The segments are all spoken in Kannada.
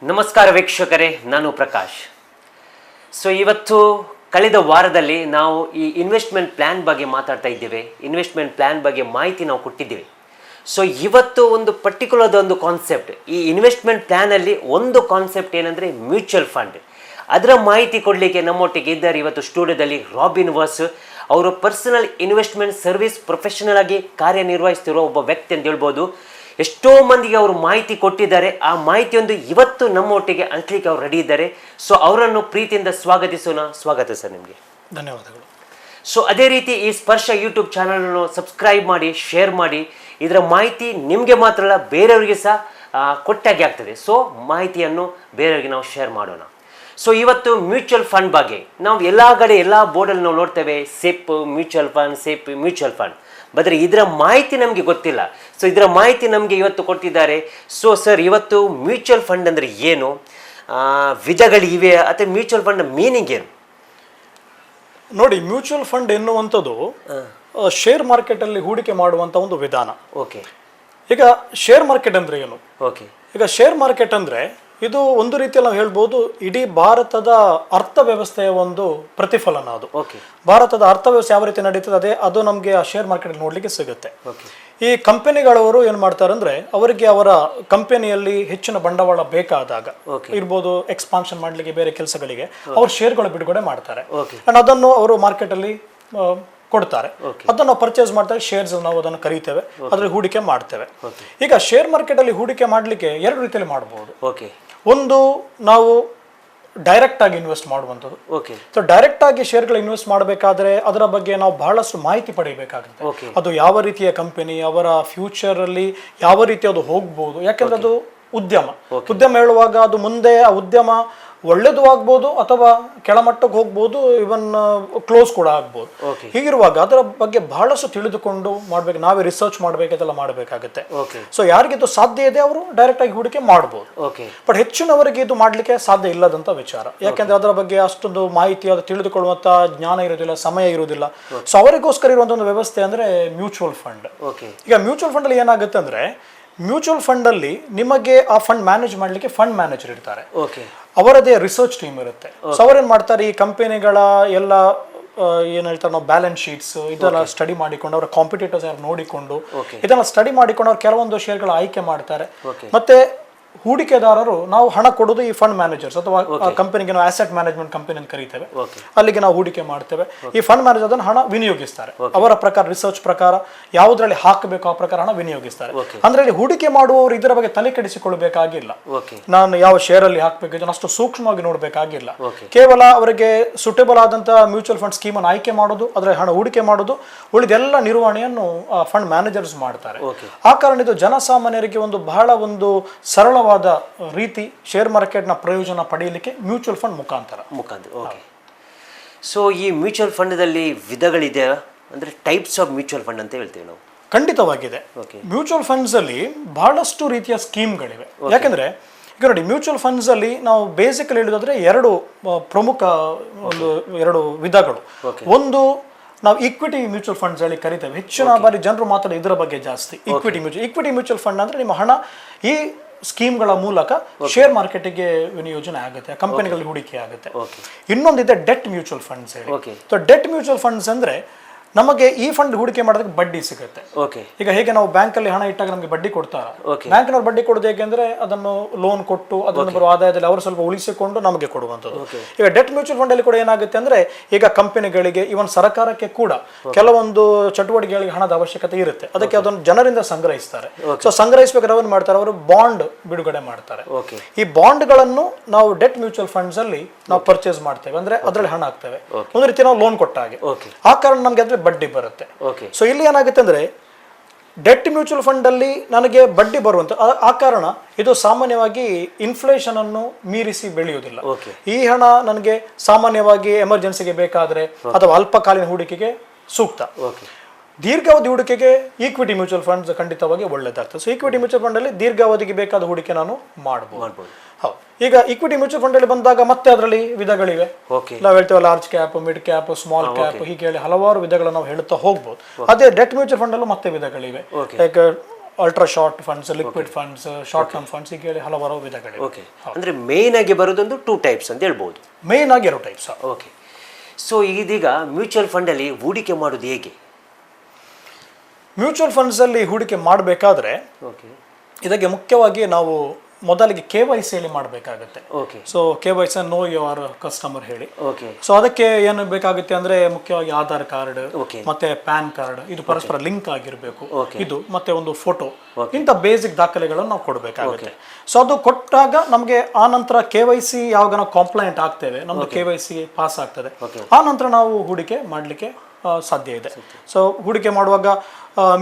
ನಮಸ್ಕಾರ ವೀಕ್ಷಕರೇ, ನಾನು ಪ್ರಕಾಶ್. ಇವತ್ತು ಕಳೆದ ವಾರದಲ್ಲಿ ನಾವು ಈ ಇನ್ವೆಸ್ಟ್ಮೆಂಟ್ ಪ್ಲ್ಯಾನ್ ಬಗ್ಗೆ ಮಾತಾಡ್ತಾ ಇದ್ದೇವೆ. ಇನ್ವೆಸ್ಟ್ಮೆಂಟ್ ಪ್ಲ್ಯಾನ್ ಬಗ್ಗೆ ಮಾಹಿತಿ ನಾವು ಕೊಟ್ಟಿದ್ದೇವೆ. ಇವತ್ತು ಒಂದು ಪರ್ಟಿಕ್ಯುಲರ್ ಒಂದು ಕಾನ್ಸೆಪ್ಟ್, ಈ ಇನ್ವೆಸ್ಟ್ಮೆಂಟ್ ಪ್ಲ್ಯಾನಲ್ಲಿ ಒಂದು ಕಾನ್ಸೆಪ್ಟ್ ಏನಂದರೆ ಮ್ಯೂಚುವಲ್ ಫಂಡ್. ಅದರ ಮಾಹಿತಿ ಕೊಡಲಿಕ್ಕೆ ನಮ್ಮೊಟ್ಟಿಗೆ ಇದ್ದಾರೆ ಇವತ್ತು ಸ್ಟುಡಿಯೋದಲ್ಲಿ ರಾಬಿನ್ ವಾಸ್. ಅವರು ಪರ್ಸನಲ್ ಇನ್ವೆಸ್ಟ್ಮೆಂಟ್ ಸರ್ವಿಸ್ ಪ್ರೊಫೆಷನಲ್ ಆಗಿ ಕಾರ್ಯನಿರ್ವಹಿಸ್ತಿರೋ ಒಬ್ಬ ವ್ಯಕ್ತಿ ಅಂತ ಹೇಳ್ಬೋದು. ಎಷ್ಟೋ ಮಂದಿಗೆ ಅವರು ಮಾಹಿತಿ ಕೊಟ್ಟಿದ್ದಾರೆ. ಆ ಮಾಹಿತಿಯೊಂದು ಇವತ್ತು ನಮ್ಮೊಟ್ಟಿಗೆ ಹಂಚಲಿಕ್ಕೆ ಅವ್ರು ರೆಡಿ ಇದ್ದಾರೆ. ಅವರನ್ನು ಪ್ರೀತಿಯಿಂದ ಸ್ವಾಗತಿಸೋಣ. ಸ್ವಾಗತ ಸರ್ ನಿಮಗೆ. ಧನ್ಯವಾದಗಳು. ಅದೇ ರೀತಿ ಈ ಸ್ಪರ್ಶ ಯೂಟ್ಯೂಬ್ ಚಾನಲನ್ನು ಸಬ್ಸ್ಕ್ರೈಬ್ ಮಾಡಿ, ಶೇರ್ ಮಾಡಿ. ಇದರ ಮಾಹಿತಿ ನಿಮಗೆ ಮಾತ್ರ ಅಲ್ಲ, ಬೇರೆಯವರಿಗೆ ಸಹ ಕೊಟ್ಟಾಗೆ ಆಗ್ತದೆ. ಮಾಹಿತಿಯನ್ನು ಬೇರೆಯವರಿಗೆ ನಾವು ಶೇರ್ ಮಾಡೋಣ. ಇವತ್ತು ಮ್ಯೂಚುವಲ್ ಫಂಡ್ ಬಗ್ಗೆ ನಾವು ಎಲ್ಲ ಕಡೆ ಎಲ್ಲ ಬೋರ್ಡಲ್ಲಿ ನಾವು ನೋಡ್ತೇವೆ, SIP mutual fund, SIP mutual fund. ಆದರೆ ಇದರ ಮಾಹಿತಿ ನಮಗೆ ಗೊತ್ತಿಲ್ಲ. ಇದರ ಮಾಹಿತಿ ನಮಗೆ ಇವತ್ತು ಕೊಟ್ಟಿದ್ದಾರೆ. ಸರ್, ಇವತ್ತು ಮ್ಯೂಚುವಲ್ ಫಂಡ್ ಅಂದರೆ ಏನು, ವಿಧಗಳಿವೆ, ಅಥವಾ ಮ್ಯೂಚುವಲ್ ಫಂಡ್ ಮೀನಿಂಗ್ ಏನು? ನೋಡಿ, ಮ್ಯೂಚುವಲ್ ಫಂಡ್ ಎನ್ನುವಂಥದ್ದು ಶೇರ್ ಮಾರ್ಕೆಟಲ್ಲಿ ಹೂಡಿಕೆ ಮಾಡುವಂಥ ಒಂದು ವಿಧಾನ. ಓಕೆ. ಈಗ ಶೇರ್ ಮಾರ್ಕೆಟ್ ಅಂದರೆ ಏನು? ಓಕೆ. ಈಗ ಶೇರ್ ಮಾರ್ಕೆಟ್ ಅಂದರೆ ಇದು ಒಂದು ರೀತಿಯಲ್ಲಿ ನಾವು ಹೇಳ್ಬೋದು, ಇಡೀ ಭಾರತದ ಅರ್ಥವ್ಯವಸ್ಥೆಯ ಒಂದು ಪ್ರತಿಫಲನ ಅದು. ಓಕೆ. ಭಾರತದ ಅರ್ಥವ್ಯವಸ್ಥೆ ಯಾವ ರೀತಿ ನಡೀತದೆ ಅದು ನಮಗೆ ಆ ಶೇರ್ ಮಾರ್ಕೆಟ್ ನೋಡ್ಲಿಕ್ಕೆ ಸಿಗುತ್ತೆ. ಓಕೆ. ಈ ಕಂಪನಿಗಳವರು ಏನು ಮಾಡ್ತಾರೆ ಅಂದ್ರೆ, ಅವರಿಗೆ ಅವರ ಕಂಪನಿಯಲ್ಲಿ ಹೆಚ್ಚಿನ ಬಂಡವಾಳ ಬೇಕಾದಾಗ ಇರ್ಬೋದು, ಎಕ್ಸ್ಪಾನ್ಷನ್ ಮಾಡಲಿಕ್ಕೆ, ಬೇರೆ ಕೆಲಸಗಳಿಗೆ ಅವ್ರು ಶೇರ್ಗಳು ಬಿಡುಗಡೆ ಮಾಡ್ತಾರೆ. ಅಂಡ್ ಅದನ್ನು ಅವರು ಮಾರ್ಕೆಟ್ ಅಲ್ಲಿ ಕೊಡ್ತಾರೆ. ಅದನ್ನು ನಾವು ಪರ್ಚೇಸ್ ಮಾಡ್ತಾರೆ, ಶೇರ್ಸ್ ನಾವು ಅದನ್ನು ಕರೀತೇವೆ, ಅದ್ರಲ್ಲಿ ಹೂಡಿಕೆ ಮಾಡ್ತೇವೆ. ಈಗ ಶೇರ್ ಮಾರ್ಕೆಟ್ ಅಲ್ಲಿ ಹೂಡಿಕೆ ಮಾಡ್ಲಿಕ್ಕೆ ಎರಡು ರೀತಿಯಲ್ಲಿ ಮಾಡಬಹುದು. ಒಂದು, ನಾವು ಡೈರೆಕ್ಟ್ ಆಗಿ ಇನ್ವೆಸ್ಟ್ ಮಾಡುವಂಥದ್ದು. ಡೈರೆಕ್ಟ್ ಆಗಿ ಶೇರ್ಗಳು ಇನ್ವೆಸ್ಟ್ ಮಾಡಬೇಕಾದ್ರೆ ಅದರ ಬಗ್ಗೆ ನಾವು ಬಹಳಷ್ಟು ಮಾಹಿತಿ ಪಡೆಯಬೇಕಾಗುತ್ತೆ. ಅದು ಯಾವ ರೀತಿಯ ಕಂಪನಿ, ಅವರ ಫ್ಯೂಚರ್ ಅಲ್ಲಿ ಯಾವ ರೀತಿ ಅದು ಹೋಗ್ಬೋದು. ಯಾಕೆಂದ್ರೆ ಅದು ಉದ್ಯಮ ಹೇಳುವಾಗ ಅದು ಮುಂದೆ ಆ ಉದ್ಯಮ ಒಳ್ಳೇದು ಆಗ್ಬೋದು ಅಥವಾ ಕೆಳಮಟ್ಟಕ್ಕೆ ಹೋಗ್ಬೋದು, ಇವನ್ ಕ್ಲೋಸ್ ಕೂಡ ಆಗ್ಬೋದು. ಹೀಗಿರುವಾಗ ಅದರ ಬಗ್ಗೆ ಬಹಳಷ್ಟು ತಿಳಿದುಕೊಂಡು ಮಾಡ್ಬೇಕು, ನಾವೇ ರಿಸರ್ಚ್ ಮಾಡ್ಬೇಕು, ಅದೆಲ್ಲ ಮಾಡಬೇಕಾಗುತ್ತೆ. ಯಾರಿಗಿದು ಸಾಧ್ಯ ಇದೆ ಅವರು ಡೈರೆಕ್ಟ್ ಆಗಿ ಹೂಡಿಕೆ ಮಾಡ್ಬೋದು. ಬಟ್ ಹೆಚ್ಚಿನವರಿಗೆ ಇದು ಮಾಡ್ಲಿಕ್ಕೆ ಸಾಧ್ಯ ಇಲ್ಲದಂತ ವಿಚಾರ. ಯಾಕೆಂದ್ರೆ ಅದರ ಬಗ್ಗೆ ಅಷ್ಟೊಂದು ಮಾಹಿತಿ, ಅದು ತಿಳಿದುಕೊಳ್ಳುವಂತ ಜ್ಞಾನ ಇರುವುದಿಲ್ಲ, ಸಮಯ ಇರುವುದಿಲ್ಲ. ಅವರಿಗೋಸ್ಕರ ಇರುವಂತ ಒಂದು ವ್ಯವಸ್ಥೆ ಅಂದ್ರೆ ಮ್ಯೂಚುವಲ್ ಫಂಡ್. ಈಗ ಮ್ಯೂಚುವಲ್ ಫಂಡ್ ಅಲ್ಲಿ ಏನಾಗುತ್ತೆ ಅಂದ್ರೆ, ಮ್ಯೂಚುವಲ್ ಫಂಡ್ ಅಲ್ಲಿ ನಿಮಗೆ ಆ ಫಂಡ್ ಮ್ಯಾನೇಜ್ ಮಾಡ್ಲಿಕ್ಕೆ ಫಂಡ್ ಮ್ಯಾನೇಜರ್ ಇರ್ತಾರೆ. ಅವರದೇ ರಿಸರ್ಚ್ ಟೀಮ್ ಇರುತ್ತೆ. ಅವರೇನ್ ಮಾಡ್ತಾರೆ, ಈ ಕಂಪನಿಗಳ ಎಲ್ಲ ಏನ್ ಹೇಳ್ತಾರೆ ನಾವು ಬ್ಯಾಲೆನ್ಸ್ ಶೀಟ್ಸ್ ಇದೆಲ್ಲ ಸ್ಟಡಿ ಮಾಡಿಕೊಂಡು, ಅವರ ಕಾಂಪಿಟೇಟರ್ಸ್ ಯಾರು ನೋಡಿಕೊಂಡು, ಇದನ್ನ ಸ್ಟಡಿ ಮಾಡಿಕೊಂಡು ಅವ್ರು ಕೆಲವೊಂದು ಶೇರ್ಗಳ ಆಯ್ಕೆ ಮಾಡ್ತಾರೆ. ಮತ್ತೆ ಹೂಡಿಕೆದಾರರು, ನಾವು ಹಣ ಕೊಡೋದು ಈ ಫಂಡ್ ಮ್ಯಾನೇಜರ್ಸ್ ಅಥವಾ ಕಂಪನಿಗೆ, ನಾವು ಅಸೆಟ್ ಮ್ಯಾನೇಜ್ಮೆಂಟ್ ಕಂಪನಿ ಅಂತ ಕರೀತೇವೆ, ಅಲ್ಲಿಗೆ ನಾವು ಹೂಡಿಕೆ ಮಾಡ್ತೇವೆ. ಈ ಫಂಡ್ ಮ್ಯಾನೇಜರ್ ಅದನ್ನು ಹಣ ವಿನಿಯೋಗಿಸ್ತಾರೆ. ಅವರ ಪ್ರಕಾರ, ರಿಸರ್ಚ್ ಪ್ರಕಾರ ಯಾವುದ್ರಲ್ಲಿ ಹಾಕಬೇಕು ಆ ಪ್ರಕಾರ ಹಣ ವಿನಿಯೋಗಿಸ್ತಾರೆ. ಅಂದ್ರೆ ಇಲ್ಲಿ ಹೂಡಿಕೆ ಮಾಡುವವರು ಇದರ ಬಗ್ಗೆ ತಲೆ ಕೆಡಿಸಿಕೊಳ್ಳಬೇಕಾಗಿಲ್ಲ. ನಾನು ಯಾವ ಶೇರ್ ಅಲ್ಲಿ ಹಾಕಬೇಕು ಇದನ್ನು ಅಷ್ಟು ಸೂಕ್ಷ್ಮವಾಗಿ ನೋಡ್ಬೇಕಾಗಿಲ್ಲ. ಕೇವಲ ಅವರಿಗೆ ಸೂಟೇಬಲ್ ಆದಂತಹ ಮ್ಯೂಚುವಲ್ ಫಂಡ್ ಸ್ಕೀಮ್ ಅನ್ನು ಆಯ್ಕೆ ಮಾಡೋದು, ಅದರ ಹಣ ಹೂಡಿಕೆ ಮಾಡೋದು, ಉಳಿದೆಲ್ಲ ನಿರ್ವಹಣೆಯನ್ನು ಫಂಡ್ ಮ್ಯಾನೇಜರ್ಸ್ ಮಾಡ್ತಾರೆ. ಆ ಕಾರಣ ಇದು ಜನಸಾಮಾನ್ಯರಿಗೆ ಒಂದು ಬಹಳ ಒಂದು ಸರಳವಾದ ರೀತಿ ಶೇರ್ ಮಾರ್ಕೆಟ್ ನ ಪ್ರಯೋಜನ ಪಡೆಯಲಿಕ್ಕೆ ಮ್ಯೂಚುವಲ್ ಫಂಡ್ ಮುಖಾಂತರ. ಈ ಮ್ಯೂಚುವಲ್ ಫಂಡ್ದಲ್ಲಿ ವಿಧಗಳಿದೆ, ಅಂದ್ರೆ ಟೈಪ್ಸ್ ಆಫ್ ಮ್ಯೂಚುವಲ್ ಫಂಡ್ ಅಂತ ಹೇಳ್ತೇವೆ ನಾವು. ಖಂಡಿತವಾಗಿದೆ. ಮ್ಯೂಚುವಲ್ ಫಂಡ್ಸ್ ಅಲ್ಲಿ ಬಹಳಷ್ಟು ರೀತಿಯ ಸ್ಕೀಮ್ಗಳಿವೆ. ಯಾಕಂದ್ರೆ ಈಗ ನೋಡಿ, ಮ್ಯೂಚುವಲ್ ಫಂಡ್ಸ್ ಅಲ್ಲಿ ನಾವು ಬೇಸಿಕಲಿ ಹೇಳೋದಾದ್ರೆ ಎರಡು ವಿಧಗಳು. ಒಂದು, ನಾವು ಇಕ್ವಿಟಿ ಮ್ಯೂಚುವಲ್ ಫಂಡ್ಸ್ ಹೇಳಿ ಕರಿತೇವೆ. ಹೆಚ್ಚಿನ ಬಾರಿ ಜನರು ಮಾತಾಡೋದು ಇದರ ಬಗ್ಗೆ ಜಾಸ್ತಿ. ಇಕ್ವಿಟಿ ಮ್ಯೂಚುವಲ್ ಫಂಡ್ ಅಂದ್ರೆ ನಿಮ್ಮ ಹಣ ಈ ಸ್ಕೀಮ್ಗಳ ಮೂಲಕ ಶೇರ್ ಮಾರ್ಕೆಟ್ಗೆ ವಿನಿಯೋಜನೆ ಆಗುತ್ತೆ, ಕಂಪನಿಗಳಲ್ಲಿ ಹೂಡಿಕೆ ಆಗುತ್ತೆ. ಇನ್ನೊಂದಿದೆ ಡೆಟ್ ಮ್ಯೂಚುವಲ್ ಫಂಡ್ಸ್ ಹೇಳಿ. ಡೆಟ್ ಮ್ಯೂಚುವಲ್ ಫಂಡ್ಸ್ ಅಂದ್ರೆ ನಮಗೆ ಈ ಫಂಡ್ ಹೂಡಿಕೆ ಮಾಡೋದಕ್ಕೆ ಬಡ್ಡಿ ಸಿಗುತ್ತೆ. ಈಗ ಹೇಗೆ ನಾವು ಬ್ಯಾಂಕ್ ಅಲ್ಲಿ ಹಣ ಇಟ್ಟಾಗ ನಮಗೆ ಬಡ್ಡಿ ಕೊಡ್ತಾರೆ, ಬ್ಯಾಂಕ್ನವ್ರು ಬಡ್ಡಿ ಕೊಡೋದು ಹೇಗೆಂದ್ರೆ ಅದನ್ನು ಲೋನ್ ಕೊಟ್ಟು ಅದನ್ನು ಬರುವ ಆದಾಯದಲ್ಲಿ ಅವರು ಸ್ವಲ್ಪ ಉಳಿಸಿಕೊಂಡು ನಮಗೆ ಕೊಡುವಂಥದ್ದು. ಈಗ ಡೆಟ್ ಮ್ಯೂಚುವಲ್ ಫಂಡ್ ಅಲ್ಲಿ ಕೂಡ ಏನಾಗುತ್ತೆ ಅಂದ್ರೆ, ಈಗ ಕಂಪನಿಗಳಿಗೆ, ಇವನ್ ಸರ್ಕಾರಕ್ಕೆ ಕೂಡ ಕೆಲವೊಂದು ಚಟುವಟಿಕೆಗಳಿಗೆ ಹಣದ ಅವಶ್ಯಕತೆ ಇರುತ್ತೆ. ಅದಕ್ಕೆ ಅದನ್ನು ಜನರಿಂದ ಸಂಗ್ರಹಿಸ್ತಾರೆ. ಸಂಗ್ರಹಿಸಬೇಕಾದ್ರೆ ಅವ್ರು ಮಾಡ್ತಾರೆ, ಅವರು ಬಾಂಡ್ ಬಿಡುಗಡೆ ಮಾಡ್ತಾರೆ. ಈ ಬಾಂಡ್ ಗಳನ್ನು ನಾವು ಡೆಟ್ ಮ್ಯೂಚುವಲ್ ಫಂಡ್ಸ್ ಅಲ್ಲಿ ನಾವು ಪರ್ಚೇಸ್ ಮಾಡ್ತೇವೆ, ಅಂದ್ರೆ ಅದರಲ್ಲಿ ಹಣ ಹಾಕ್ತೇವೆ. ಒಂದು ರೀತಿ ನಾವು ಲೋನ್ ಕೊಟ್ಟ ಹಾಗೆ. ಆ ಕಾರಣ ನಮ್ಗೆ ಅದ್ರ ಬಡ್ಡಿ ಬರುತ್ತೆ. ಇಲ್ಲಿ ಏನಾಗುತ್ತೆ ಅಂದ್ರೆ, ಡೆಟ್ ಮ್ಯೂಚುವಲ್ ಫಂಡ್ ಅಲ್ಲಿ ನನಗೆ ಬಡ್ಡಿ ಬರುವಂತ, ಆ ಕಾರಣ ಇದು ಸಾಮಾನ್ಯವಾಗಿ ಇನ್ಫ್ಲೇಷನ್ ಅನ್ನು ಮೀರಿಸಿ ಬೆಳೆಯುವುದಿಲ್ಲ. ಈ ಹಣ ನನಗೆ ಸಾಮಾನ್ಯವಾಗಿ ಎಮರ್ಜೆನ್ಸಿಗೆ ಬೇಕಾದ್ರೆ ಅಥವಾ ಅಲ್ಪಕಾಲೀನ ಹೂಡಿಕೆಗೆ ಸೂಕ್ತ. ದೀರ್ಘಾವಧಿ ಹೂಡಿಕೆಗೆ ಈಕ್ವಿಟಿ ಮ್ಯೂಚುವಲ್ ಫಂಡ್ಸ್ ಖಂಡಿತವಾಗಿ ಒಳ್ಳೆದಾಗ್ತದೆ. ಈಕ್ವಿಟಿ ಮ್ಯೂಚುವಲ್ ಫಂಡ್ ಅಲ್ಲಿ ದೀರ್ಘಾವಧಿಗೆ ಬೇಕಾದ ಹೂಡಿಕೆ ನಾನು ಮಾಡಬಹುದು. ಹೌದು. ಈಗ ಈಕ್ವಿಟಿ ಮ್ಯೂಚುವಲ್ ಫಂಡ್ ಅಲ್ಲಿ ಬಂದಾಗ ಮತ್ತೆ ಅದರಲ್ಲಿ ವಿಧಗಳಿವೆ. ನಾವು ಹೇಳ್ತೇವೆ large cap, mid cap, small cap, ಹೀಗೆ ಹೇಳಿ ಹಲವಾರು ವಿಧಗಳನ್ನು ನಾವು ಹೇಳ್ತಾ ಹೋಗ್ಬೋದು. ಅದೇ ಡೆಟ್ ಮ್ಯೂಚುವಲ್ ಫಂಡ್ ಅಲ್ಲೂ ಮತ್ತೆ ವಿಧಗಳಿವೆ. Like ultra short funds, liquid funds, short term funds, ಹೀಗೆ ಹೇಳಿ ಹಲವಾರು ವಿಧಗಳಿವೆ. ಓಕೆ, ಅಂದರೆ ಮೇಯ್ನ್ ಆಗಿ ಬರೋದೊಂದು 2 ಟೈಪ್ಸ್ ಅಂತ ಹೇಳ್ಬೋದು. ಮೇನ್ ಆಗಿ 2 ಟೈಪ್ಸ್. ಓಕೆ, ಸೊ ಇದೀಗ ಮ್ಯೂಚುವಲ್ ಫಂಡಲ್ಲಿ ಹೂಡಿಕೆ ಮಾಡೋದು ಹೇಗೆ? ಮ್ಯೂಚುವಲ್ ಫಂಡ್ಸಲ್ಲಿ ಹೂಡಿಕೆ ಮಾಡಬೇಕಾದ್ರೆ ಓಕೆ, ಇದಕ್ಕೆ ಮುಖ್ಯವಾಗಿ ನಾವು ಮೊದಲಿಗೆ KYC ಮಾಡಬೇಕಾಗುತ್ತೆ. Okay, so KYC know your customer ಹೇಳಿ. ಓಕೆ, ಸೊ ಅದಕ್ಕೆ ಏನು ಬೇಕಾಗುತ್ತೆ ಅಂದ್ರೆ ಮುಖ್ಯವಾಗಿ ಆಧಾರ್ ಕಾರ್ಡ್ ಓಕೆ, ಮತ್ತೆ ಪ್ಯಾನ್ ಕಾರ್ಡ್, ಇದು ಪರಸ್ಪರ ಲಿಂಕ್ ಆಗಿರಬೇಕು. ಓಕೆ, ಇದು ಮತ್ತೆ ಒಂದು ಫೋಟೋ, ಇಂಥ ಬೇಸಿಕ್ ದಾಖಲೆಗಳನ್ನು ನಾವು ಕೊಡಬೇಕಾಗುತ್ತೆ. ಸೊ ಅದು ಕೊಟ್ಟಾಗ ನಮಗೆ ಆ ನಂತರ KYC ಯಾವಾಗ ನಾವು ಕಾಂಪ್ಲೈಂಟ್ ಆಗ್ತೇವೆ, ನಮ್ದು KYC ಪಾಸ್ ಆಗ್ತದೆ, ಆ ನಂತರ ನಾವು ಹೂಡಿಕೆ ಮಾಡಲಿಕ್ಕೆ ಸಾಧ್ಯ ಇದೆ. ಸೊ ಹೂಡಿಕೆ ಮಾಡುವಾಗ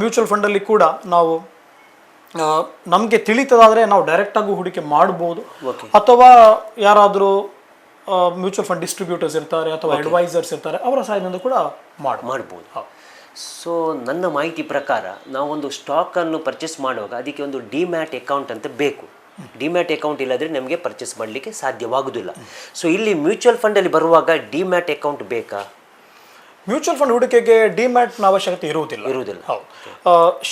ಮ್ಯೂಚುವಲ್ ಫಂಡಲ್ಲಿ ಕೂಡ ನಾವು ನಮಗೆ ತಿಳಿತದಾದರೆ ನಾವು ಡೈರೆಕ್ಟಾಗಿ ಹೂಡಿಕೆ ಮಾಡ್ಬೋದು, ಅಥವಾ ಯಾರಾದರೂ ಮ್ಯೂಚುವಲ್ ಫಂಡ್ ಡಿಸ್ಟ್ರಿಬ್ಯೂಟರ್ಸ್ ಇರ್ತಾರೆ ಅಥವಾ ಅಡ್ವೈಸರ್ಸ್ ಇರ್ತಾರೆ, ಅವರ ಸಹಾಯದಿಂದ ಕೂಡ ಮಾಡ್ಬೋದು. ಸೊ ನನ್ನ ಮಾಹಿತಿ ಪ್ರಕಾರ ನಾವೊಂದು ಸ್ಟಾಕನ್ನು ಪರ್ಚೇಸ್ ಮಾಡುವಾಗ ಅದಕ್ಕೆ ಒಂದು ಡಿಮ್ಯಾಟ್ ಅಕೌಂಟ್ ಅಂತ ಬೇಕು. ಡಿಮ್ಯಾಟ್ ಅಕೌಂಟ್ ಇಲ್ಲದ್ರೆ ನಮಗೆ ಪರ್ಚೇಸ್ ಮಾಡಲಿಕ್ಕೆ ಸಾಧ್ಯವಾಗುವುದಿಲ್ಲ. ಸೊ ಇಲ್ಲಿ ಮ್ಯೂಚುವಲ್ ಫಂಡಲ್ಲಿ ಬರುವಾಗ ಡಿಮ್ಯಾಟ್ ಅಕೌಂಟ್ ಬೇಕಾ? ಮ್ಯೂಚುವಲ್ ಫಂಡ್ ಹೂಡಿಕೆಗೆ ಡಿಮ್ಯಾಟ್ನ ಅವಶ್ಯಕತೆ ಇರುವುದಿಲ್ಲ. ಹೌದು.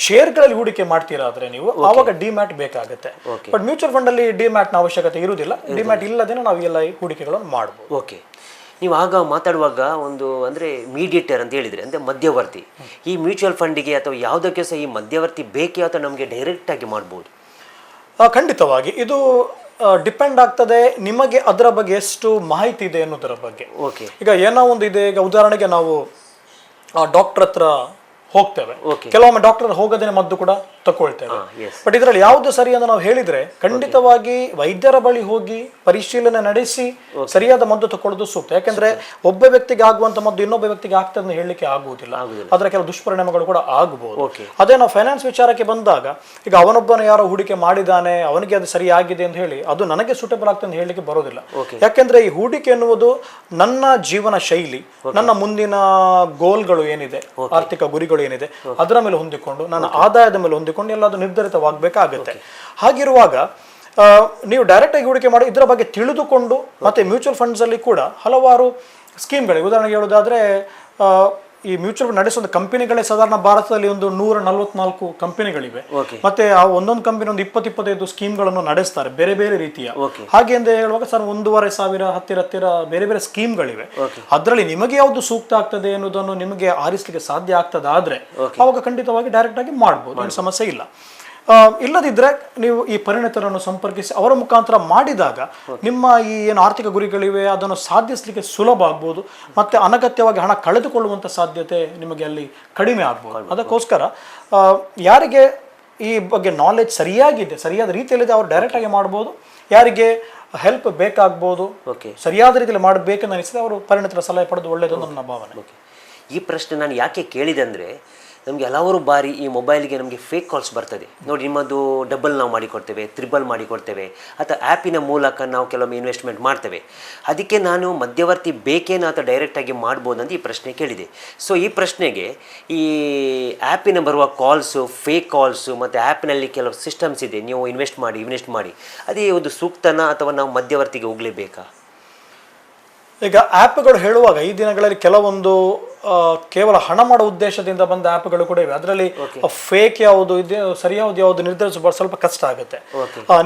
ಶೇರ್ಗಳಲ್ಲಿ ಹೂಡಿಕೆ ಮಾಡ್ತೀರಾದ್ರೆ ನೀವು ಆವಾಗ ಡಿಮ್ಯಾಟ್ ಬೇಕಾಗುತ್ತೆ. ಬಟ್ ಮ್ಯೂಚುವಲ್ ಫಂಡ್ ಅಲ್ಲಿ ಡಿಮ್ಯಾಟ್ನ ಅವಶ್ಯಕತೆ ಇರುವುದಿಲ್ಲ. ಡಿಮ್ಯಾಟ್ ಇಲ್ಲದೇನೆ ನಾವು ಎಲ್ಲ ಹೂಡಿಕೆಗಳನ್ನು ಮಾಡಬಹುದು. ಓಕೆ, ನೀವು ಆಗ ಮಾತಾಡುವಾಗ ಒಂದು ಅಂದರೆ ಮೀಡಿಯೇಟರ್ ಅಂತ ಹೇಳಿದರೆ, ಅಂದರೆ ಮಧ್ಯವರ್ತಿ, ಈ ಮ್ಯೂಚುವಲ್ ಫಂಡಿಗೆ ಅಥವಾ ಯಾವುದಕ್ಕೆ ಸಹ ಈ ಮಧ್ಯವರ್ತಿ ಬೇಕೇ ಅಥವಾ ನಮಗೆ ಡೈರೆಕ್ಟಾಗಿ ಮಾಡ್ಬೋದು? ಖಂಡಿತವಾಗಿ ಇದು ಡಿಪೆಂಡ್ ಆಗ್ತದೆ ನಿಮಗೆ ಅದರ ಬಗ್ಗೆ ಎಷ್ಟು ಮಾಹಿತಿ ಇದೆ ಅನ್ನೋದರ ಬಗ್ಗೆ. ಓಕೆ, ಈಗ ಏನೋ ಒಂದು ಇದೆ, ಈಗ ಉದಾಹರಣೆಗೆ ನಾವು ಡಾಕ್ಟರ್ ಹತ್ರ ಹೋಗ್ತೇವೆ, ಕೆಲವೊಮ್ಮೆ ಡಾಕ್ಟರ್ ಹೋಗದೇನೆ ಮದ್ದು ಕೂಡ ತಗೊಳ್ತೇವೆ. ಬಟ್ ಇದರಲ್ಲಿ ಯಾವುದು ಸರಿ ಅಂತ ನಾವು ಹೇಳಿದ್ರೆ ಖಂಡಿತವಾಗಿ ವೈದ್ಯರ ಬಳಿ ಹೋಗಿ ಪರಿಶೀಲನೆ ನಡೆಸಿ ಸರಿಯಾದ ಮದ್ದು ತಗೊಳ್ಳೋದು ಸೂಕ್ತ. ಯಾಕಂದ್ರೆ ಒಬ್ಬ ವ್ಯಕ್ತಿಗೆ ಆಗುವಂತ ಮದ್ದು ಇನ್ನೊಬ್ಬ ವ್ಯಕ್ತಿಗೆ ಆಗ್ತದೆ ಅಂತ ಹೇಳಲಿಕ್ಕೆ ಆಗುವುದಿಲ್ಲ, ಅದರ ಕೆಲವು ದುಷ್ಪರಿಣಾಮಗಳು ಕೂಡ ಆಗಬಹುದು. ಅದೇ ನಾವು ಫೈನಾನ್ಸ್ ವಿಚಾರಕ್ಕೆ ಬಂದಾಗ, ಈಗ ಅವನೊಬ್ಬನು ಯಾರೋ ಹೂಡಿಕೆ ಮಾಡಿದ್ದಾನೆ, ಅವನಿಗೆ ಅದು ಸರಿ ಆಗಿದೆ ಅಂತ ಹೇಳಿ ಅದು ನನಗೆ ಸೂಟೇಬಲ್ ಆಗ್ತದೆ ಅಂತ ಹೇಳಲಿಕ್ಕೆ ಬರೋದಿಲ್ಲ. ಯಾಕೆಂದ್ರೆ ಈ ಹೂಡಿಕೆ ಎನ್ನುವುದು ನನ್ನ ಜೀವನ ಶೈಲಿ, ನನ್ನ ಮುಂದಿನ ಗೋಲ್ಗಳು ಏನಿದೆ, ಆರ್ಥಿಕ ಗುರಿಗಳು ಏನಿದೆ, ಅದರ ಮೇಲೆ ಹೊಂದಿಕೊಂಡು ನನ್ನ ಆದಾಯದ ಮೇಲೆ ಹೊಂದಿಕೊಂಡು ಎಲ್ಲಾದ್ರೂ ನಿರ್ಧರಿತವಾಗಬೇಕಾಗುತ್ತೆ. ಹಾಗಿರುವಾಗ ನೀವು ಡೈರೆಕ್ಟ್ ಆಗಿ ಹೂಡಿಕೆ ಮಾಡಿ ಇದರ ಬಗ್ಗೆ ತಿಳಿದುಕೊಂಡು, ಮತ್ತೆ ಮ್ಯೂಚುವಲ್ ಫಂಡ್ಸ್ ಅಲ್ಲಿ ಕೂಡ ಹಲವಾರು ಸ್ಕೀಮ್ಗಳಿವೆ. ಉದಾಹರಣೆಗೆ ಹೇಳೋದಾದ್ರೆ ಈ ಮ್ಯೂಚುವಲ್ ಫಂಡ್ ನಡೆಸುವ ಕಂಪನಿಗಳೇ ಸಾಧಾರಣ ಭಾರತದಲ್ಲಿ ಒಂದು 144 ಕಂಪನಿಗಳಿವೆ. ಮತ್ತೆ ಆ ಒಂದೊಂದು ಕಂಪನಿ ಒಂದು 20-25 ಸ್ಕೀಮ್ಗಳನ್ನು ನಡೆಸ್ತಾರೆ, ಬೇರೆ ಬೇರೆ ರೀತಿಯ. ಹಾಗೆ ಅಂತ ಹೇಳುವಾಗ ಸರ್ 1,500 ಹತ್ತಿರ ಬೇರೆ ಬೇರೆ ಸ್ಕೀಮ್ಗಳಿವೆ. ಅದರಲ್ಲಿ ನಿಮಗೆ ಯಾವುದು ಸೂಕ್ತ ಆಗ್ತದೆ ಅನ್ನೋದನ್ನು ನಿಮಗೆ ಆರಿಸಲಿಕ್ಕೆ ಸಾಧ್ಯ ಆಗ್ತದಾದ್ರೆ ಅವಾಗ ಖಂಡಿತವಾಗಿ ಡೈರೆಕ್ಟ್ ಆಗಿ ಮಾಡ್ಬೋದು, ಏನು ಸಮಸ್ಯೆ ಇಲ್ಲ. ಇಲ್ಲದಿದ್ದರೆ ನೀವು ಈ ಪರಿಣಿತರನ್ನು ಸಂಪರ್ಕಿಸಿ ಅವರ ಮುಖಾಂತರ ಮಾಡಿದಾಗ ನಿಮ್ಮ ಈ ಏನು ಆರ್ಥಿಕ ಗುರಿಗಳಿವೆ ಅದನ್ನು ಸಾಧಿಸಲಿಕ್ಕೆ ಸುಲಭ ಆಗ್ಬೋದು, ಮತ್ತು ಅನಗತ್ಯವಾಗಿ ಹಣ ಕಳೆದುಕೊಳ್ಳುವಂಥ ಸಾಧ್ಯತೆ ನಿಮಗೆ ಅಲ್ಲಿ ಕಡಿಮೆ ಆಗ್ಬೋದು. ಅದಕ್ಕೋಸ್ಕರ ಯಾರಿಗೆ ಈ ಬಗ್ಗೆ ನಾಲೆಜ್ ಸರಿಯಾಗಿದೆ, ಸರಿಯಾದ ರೀತಿಯಲ್ಲಿದೆ, ಅವರು ಡೈರೆಕ್ಟಾಗಿ ಮಾಡ್ಬೋದು. ಯಾರಿಗೆ ಹೆಲ್ಪ್ ಬೇಕಾಗ್ಬೋದು, ಸರಿಯಾದ ರೀತಿಯಲ್ಲಿ ಮಾಡಬೇಕೆಂದು ಅನಿಸಿದ್ರೆ ಅವರು ಪರಿಣಿತರ ಸಲಹೆ ಪಡೆದು ಒಳ್ಳೆಯದು ನನ್ನ ಭಾವನೆ. ಈ ಪ್ರಶ್ನೆ ನಾನು ಯಾಕೆ ಕೇಳಿದೆ ಅಂದರೆ, ನಮಗೆ ಹಲವಾರು ಬಾರಿ ಈ ಮೊಬೈಲ್ಗೆ ನಮಗೆ ಫೇಕ್ ಕಾಲ್ಸ್ ಬರ್ತದೆ ನೋಡಿ, ನಿಮ್ಮದು ಡಬಲ್ ನಾವು ಮಾಡಿಕೊಡ್ತೇವೆ, ತ್ರಿಬಲ್ ಮಾಡಿಕೊಡ್ತೇವೆ, ಅಥವಾ ಆ್ಯಪಿನ ಮೂಲಕ ನಾವು ಕೆಲವೊಮ್ಮೆ ಇನ್ವೆಸ್ಟ್ಮೆಂಟ್ ಮಾಡ್ತೇವೆ. ಅದಕ್ಕೆ ನಾನು ಮಧ್ಯವರ್ತಿ ಬೇಕೇನೋ ಅಥವಾ ಡೈರೆಕ್ಟಾಗಿ ಮಾಡ್ಬೋದು ಅಂತ ಈ ಪ್ರಶ್ನೆ ಕೇಳಿದೆ. ಸೊ ಈ ಪ್ರಶ್ನೆಗೆ ಈ ಆ್ಯಪಿನ ಬರುವ ಕಾಲ್ಸು, ಫೇಕ್ ಕಾಲ್ಸು, ಮತ್ತು ಆ್ಯಪ್ನಲ್ಲಿ ಕೆಲವು ಸಿಸ್ಟಮ್ಸ್ ಇದೆ, ನೀವು ಇನ್ವೆಸ್ಟ್ ಮಾಡಿ ಅದೇ ಒಂದು ಸೂಕ್ತನಾ ಅಥವಾ ನಾವು ಮಧ್ಯವರ್ತಿಗೆ ಹೋಗಲೇಬೇಕಾ? ಈಗ ಆ್ಯಪ್ಗಳು ಹೇಳುವಾಗ ಈ ದಿನಗಳಲ್ಲಿ ಕೆಲವೊಂದು ಕೇವಲ ಹಣ ಮಾಡೋ ಉದ್ದೇಶದಿಂದ ಬಂದ ಆ್ಯಪ್ಗಳು ಕೂಡ ಇವೆ. ಅದರಲ್ಲಿ ಫೇಕ್ ಯಾವುದು ಇದೆ, ಸರಿಯಾದ ಯಾವುದು ನಿರ್ಧರಿಸಬಹುದು ಸ್ವಲ್ಪ ಕಷ್ಟ ಆಗುತ್ತೆ.